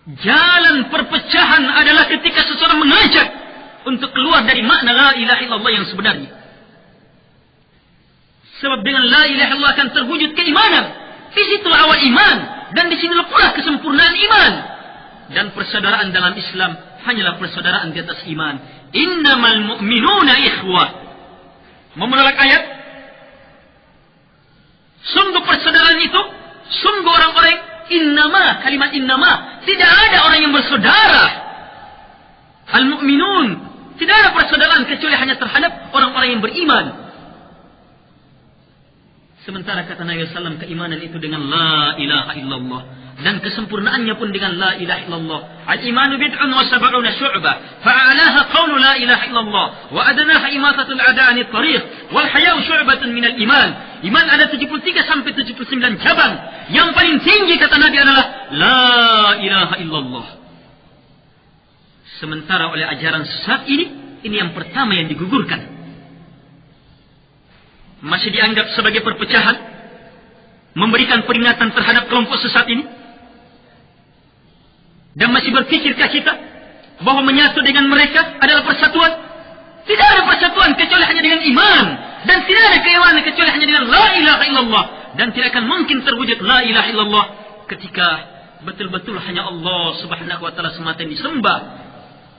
Jalan perpecahan adalah ketika seseorang mengajak untuk keluar dari makna la ilaha illallah yang sebenarnya. Sebab dengan la ilaha illallah akan terwujud keimanan. Di situlah awal iman, dan di sinilah pula kesempurnaan iman. Dan persaudaraan dalam Islam hanyalah persaudaraan di atas iman. Innamal mu'minuna ikhwah. Mau menolak ayat? Sungguh persaudaraan itu, sungguh orang-orang innama, kalimat innama, tidak ada orang yang bersaudara. Al-mu'minun, tidak ada persaudaraan kecuali hanya terhadap orang-orang yang beriman. Sementara kata Nabi SAW, keimanan itu dengan la ilaha illallah, dan kesempurnaannya pun dengan la ilaha illallah. Al-imanu bid'un wa sab'una syu'bah, fa'alaha qawlu la ilaha illallah, wa adanaha imatatul a'da'ani tariq, wal haya'u syu'batun minal iman. Iman ada 73 sampai 79 cabang. Yang paling tinggi kata Nabi adalah la ilaha illallah. Sementara oleh ajaran sesat ini yang pertama yang digugurkan. Masih dianggap sebagai perpecahan, memberikan peringatan terhadap kelompok sesat ini. Dan masih berpikirkah kita bahwa menyatu dengan mereka adalah persatuan? Tidak ada persatuan kecuali hanya dengan iman. Dan tidak ada keimanan kecuali hanya dengan la ilaha illallah. Dan tidak akan mungkin terwujud la ilaha illallah ketika betul-betul hanya Allah Subhanahu wa taala semata yang disembah.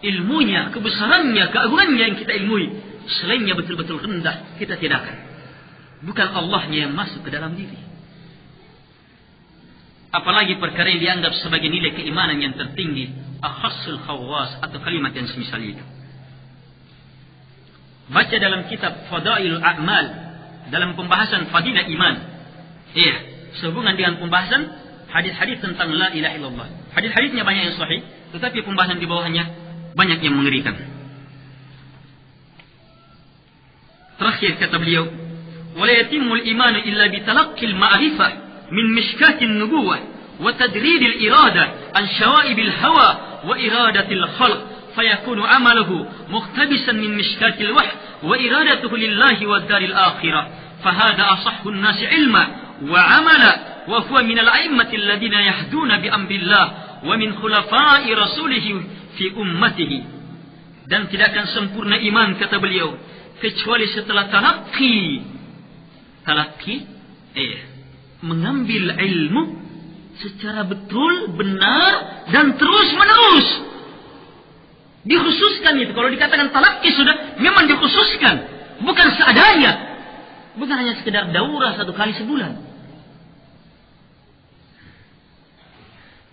Ilmunya, kebesarannya, keagungannya yang kita ilmui. Selainnya betul-betul rendah, kita tidak akan. Bukan Allahnya yang masuk ke dalam diri. Apalagi perkara yang dianggap sebagai nilai keimanan yang tertinggi, akhassul khawas, atau kalimat yang semisal itu. Baca dalam kitab Fadailul A'mal, dalam pembahasan fadilah iman. Sehubungan dengan pembahasan hadis-hadis tentang la ilaha illallah. Hadis-hadisnya banyak yang sahih. Tetapi pembahasan di bawahnya banyak yang mengerikan. Terakhir kata beliau, "Wala yatimul imanu illa bitalaqqil ma'rifah min mishkatin nubuwah wa tadridil irada an syawaibil hawa wa iradatil khalq fayakunu amaluhu muqtabisan min mishkatil wahy wa iradatuhu lillahi wa daril akhirah fahada asahhu an-nas ilma wa amala wa huwa min al-a'immati alladhina yahduna bi amrillah wa min khulafa'i rasulih fi ummatihi." Dan tidak akan sempurna iman kata beliau kecuali setelah talaqi, mengambil ilmu secara betul, benar dan terus menerus. Dikhususkan itu. Kalau dikatakan talaqi sudah memang dikhususkan, bukan seadanya, bukan hanya sekedar daurah 1 kali sebulan.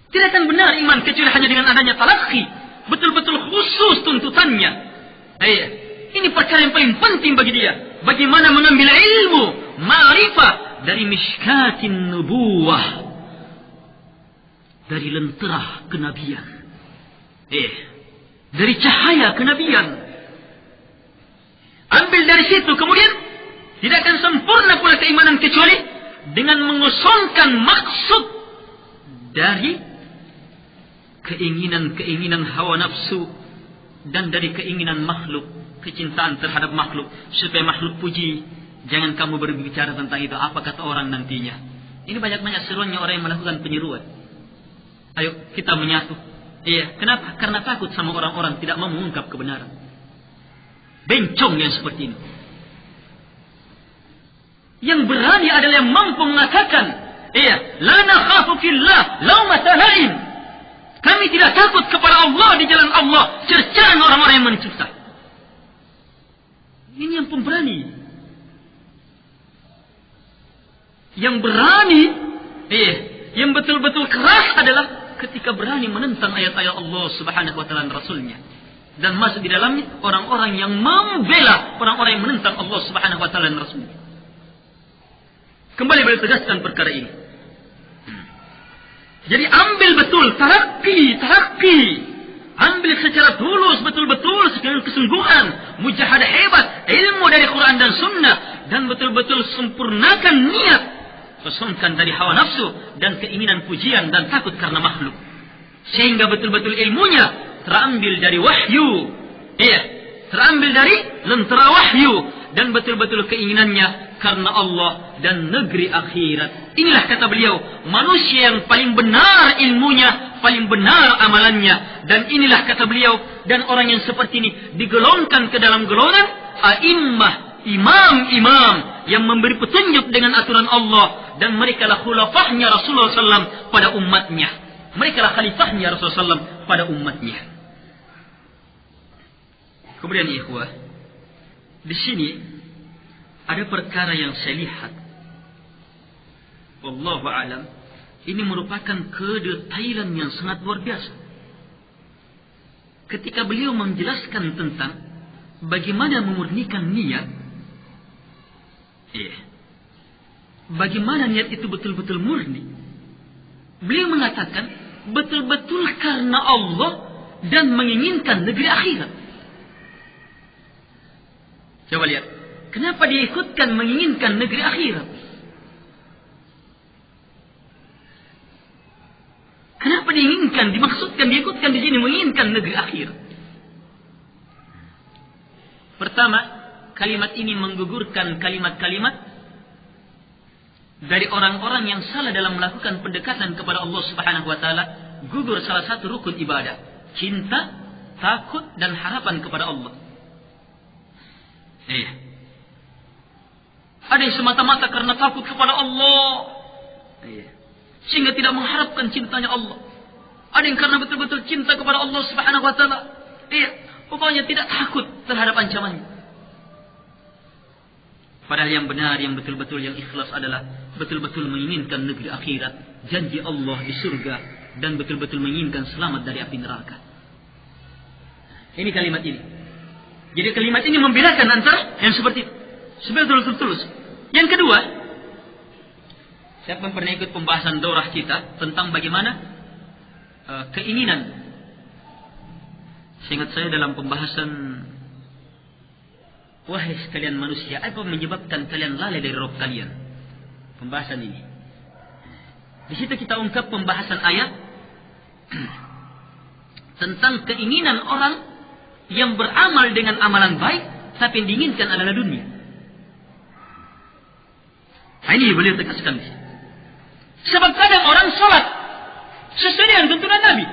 Tidak akan benar iman kecuali hanya dengan adanya talaqi, betul-betul khusus tuntutannya. Ini perkara yang paling penting bagi dia. Bagaimana mengambil ilmu, ma'rifah dari mishkatin nubuwah, dari lentera kenabian, dari cahaya kenabian. Ambil dari situ, kemudian tidak akan sempurna pula keimanan kecuali dengan mengosongkan maksud dari keinginan hawa nafsu dan dari keinginan makhluk, kecintaan terhadap makhluk, supaya makhluk puji. Jangan kamu berbicara tentang itu, apa kata orang nantinya. Ini banyak-banyak seruannya orang yang melakukan penyeruan. Ayo kita menyatu. Kenapa? Karena takut sama orang-orang tidak mau mengungkap kebenaran. Bencong yang seperti ini. Yang berani adalah yang mampu mengatakan, la nakhafu fillah laumata laim. Kami tidak takut kepada Allah, di jalan Allah cercaan orang-orang yang mencipta. Ini yang pemberani. Yang berani, yang betul-betul keras adalah ketika berani menentang ayat-ayat Allah Subhanahu wa taala dan Rasulnya. Dan masuk di dalamnya orang-orang yang membela orang-orang yang menentang Allah Subhanahu wa taala dan Rasulnya. Kembali beliau tegaskan perkara ini. Jadi ambil betul, tarakki. Ambil secara tulus, betul-betul, dengan kesungguhan, mujahadah hebat, ilmu dari Quran dan Sunnah, dan betul-betul sempurnakan niat, kosongkan dari hawa nafsu dan keinginan pujian dan takut karena makhluk, sehingga betul-betul ilmunya terambil dari wahyu, terambil dari lentera wahyu, dan betul-betul keinginannya karena Allah dan negeri akhirat. Inilah kata beliau, manusia yang paling benar ilmunya, paling benar amalannya. Dan inilah kata beliau, dan orang yang seperti ini digolongkan ke dalam golongan a'immah, imam-imam yang memberi petunjuk dengan aturan Allah, dan mereka lah khulafahnya Rasulullah SAW pada umatnya. Mereka lah khalifahnya Rasulullah SAW pada umatnya. Kemudian ikhwah, di sini ada perkara yang saya lihat, wallahu a'lam, ini merupakan kedetailan yang sangat luar biasa. Ketika beliau menjelaskan tentang bagaimana memurnikan niat, bagaimana niat itu betul-betul murni, beliau mengatakan betul-betul karena Allah dan menginginkan negeri akhirat. Coba lihat, kenapa dia ikutkan menginginkan negeri akhirat? Kenapa diinginkan, dimaksudkan, diikutkan di sini menginginkan negeri akhirat? Pertama, kalimat ini menggugurkan kalimat-kalimat dari orang-orang yang salah dalam melakukan pendekatan kepada Allah Subhanahu wa taala. Gugur salah satu rukun ibadah, cinta, takut dan harapan kepada Allah. Ada yang semata-mata karena takut kepada Allah, sehingga tidak mengharapkan cintanya Allah. Ada yang karena betul-betul cinta kepada Allah Subhanahu wa taala, pokoknya tidak takut terhadap ancamannya. Padahal yang benar, yang betul-betul yang ikhlas adalah betul-betul menginginkan negeri akhirat, janji Allah di surga, dan betul-betul menginginkan selamat dari api neraka. Ini kalimat ini. Jadi kalimat ini membedakan antara yang seperti itu, sebetul tulus. Yang kedua, siapa yang pernah ikut pembahasan daurah kita tentang bagaimana keinginan Seingat saya dalam pembahasan wahai sekalian manusia, apa menyebabkan kalian lalai dari Rabb kalian? Pembahasan ini. Di situ kita ungkap pembahasan ayat tentang keinginan orang yang beramal dengan amalan baik, tapi yang diinginkan adalah dunia. Nah, ini beliau tegaskan di sini. Sebab kadang orang sholat sesuai dengan tuntunan Nabi.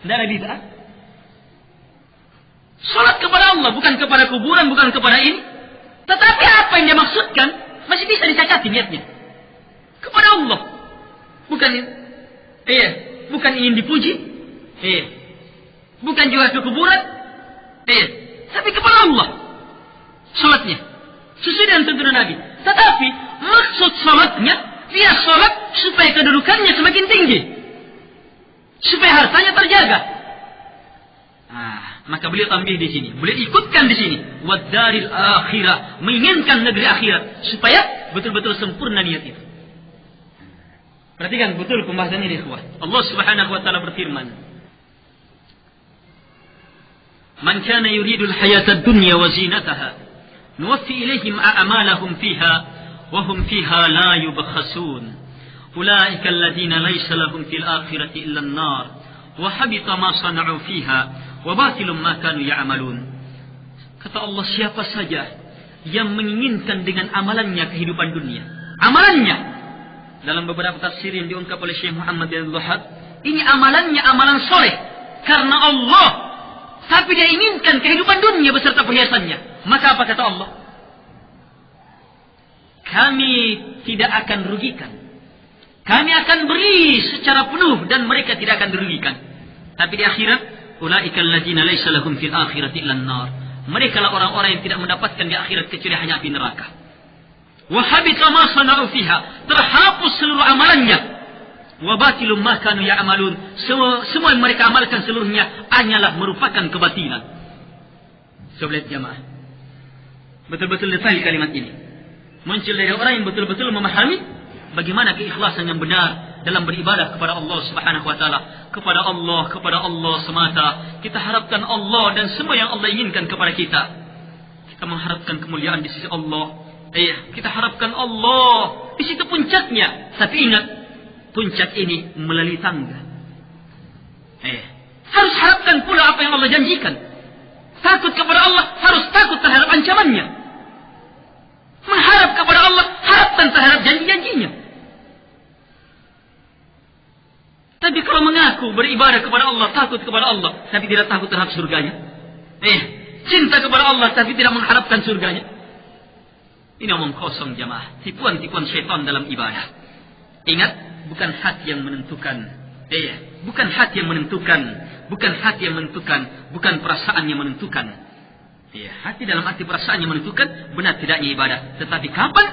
Tidak ada bid'ah. Sholat kepada Allah, bukan kepada kuburan, bukan kepada ini. Tetapi apa yang dia maksudkan masih bisa dicacati niatnya. Kepada Allah. Bukan bukan ingin dipuji. Bukan juga ke kuburan. Tapi kepada Allah. Sholatnya sesuai dengan tuntunan Nabi. Tetapi maksud sholatnya, dia sholat supaya kedudukannya semakin tinggi, supaya hartanya terjaga. Maka beliau tambah di sini, beliau ikutkan di sini, wadaril akhirah, menginginkan negeri akhirat, supaya betul-betul sempurna niat itu. Perhatikan betul pembahasan ini, ikhwah. Allah Subhanahu wa taala berfirman, "Man kana yuridu al-hayata ad-dunya wa zinataha, nuwaffi ilayhim a'malahum fiha wa hum fiha la yubkhasun. Ulaika alladhina laysa lahum fil akhirati illa an-nar, wa habita ma sana'u fiha, wa batilum ma kanu ya'malun." Kata Allah, siapa saja yang menginginkan dengan amalannya kehidupan dunia, amalannya, dalam beberapa tafsir yang diungkap oleh Syekh Muhammad bin Abdul Wahhab, ini amalannya amalan soleh karena Allah, tapi dia inginkan kehidupan dunia beserta perhiasannya. Maka apa kata Allah? Kami tidak akan rugikan. Kami akan beri secara penuh dan mereka tidak akan dirugikan. Tapi di akhirat, ulaikal ladzina laisa lahum fil akhirati illan nar. Mereka lah orang-orang yang tidak mendapatkan di akhirat kecuali hanya api neraka. Wa habita ma sana'u fiha, terhapus seluruh amalannya. Wa batilum ma kanu ya'malun, semua yang mereka amalkan seluruhnya hanyalah merupakan kebatilan. Sobat jamaah, betul-betul detail kalimat ini muncul dari orang yang betul-betul memahami bagaimana keikhlasan yang benar dalam beribadah kepada Allah Subhanahu wa taala, kepada Allah semata. Kita harapkan Allah dan semua yang Allah inginkan kepada kita. Kita mengharapkan kemuliaan di sisi Allah. Kita harapkan Allah di situ puncaknya. Tapi ingat, puncak ini melalui tangga. Harus harapkan pula apa yang Allah janjikan. Takut kepada Allah, harus takut terhadap ancamannya. Mengharap kepada Allah, harapkan terhadap janji-janjinya. Tapi kalau mengaku beribadah kepada Allah, takut kepada Allah, tapi tidak takut terhadap surganya. Cinta kepada Allah, tapi tidak mengharapkan surganya. Ini omong kosong jamaah. Tipuan-tipuan syaitan dalam ibadah. Ingat, bukan hati yang menentukan. Bukan hati yang menentukan. Bukan hati yang menentukan. Bukan perasaan yang menentukan. Hati dalam hati perasaan yang menentukan benar tidaknya ibadah. Tetapi kapan?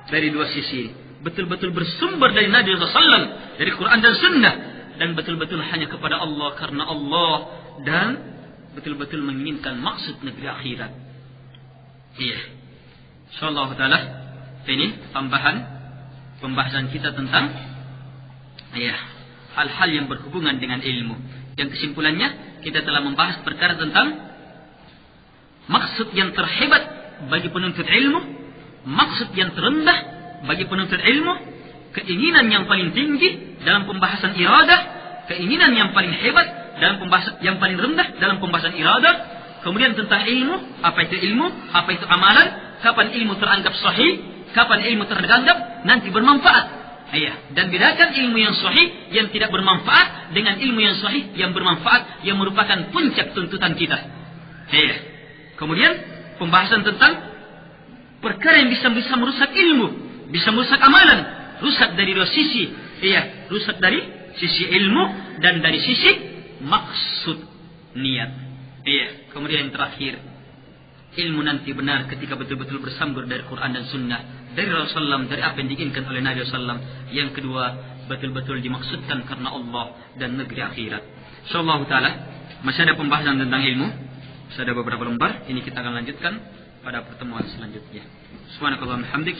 Dari dua sisi. Betul-betul bersumber dari Nabi SAW, dari Quran dan Sunnah. Dan betul-betul hanya kepada Allah, karena Allah. Dan betul-betul menginginkan maksud negeri akhirat. InsyaAllah ta'ala, ini tambahan pembahasan kita tentang hal-hal yang berhubungan dengan ilmu. Yang kesimpulannya, kita telah membahas perkara tentang maksud yang terhebat bagi penuntut ilmu, maksud yang terendah bagi penuntut ilmu, keinginan yang paling tinggi dalam pembahasan iradah, keinginan yang paling hebat dalam pembahasan yang paling rendah dalam pembahasan iradah. Kemudian tentang ilmu, apa itu ilmu, apa itu amalan, kapan ilmu teranggap sahih, kapan ilmu teranggap nanti bermanfaat. Dan bedakan ilmu yang sahih yang tidak bermanfaat dengan ilmu yang sahih yang bermanfaat, yang merupakan puncak tuntutan kita. Kemudian pembahasan tentang perkara yang bisa merusak ilmu, bisa merusak amalan, rusak dari dua sisi. Rusak dari sisi ilmu dan dari sisi maksud niat. Kemudian yang terakhir, ilmu nanti benar ketika betul-betul bersumber dari Quran dan Sunnah, dari Rasulullah, dari apa yang diinginkan oleh Nabi SAW. Yang kedua, betul-betul dimaksudkan karena Allah dan negeri akhirat. InsyaAllah ta'ala, masih ada pembahasan tentang ilmu. Masih ada beberapa lembar. Ini kita akan lanjutkan pada pertemuan selanjutnya. Subhanakallahumma hamdik.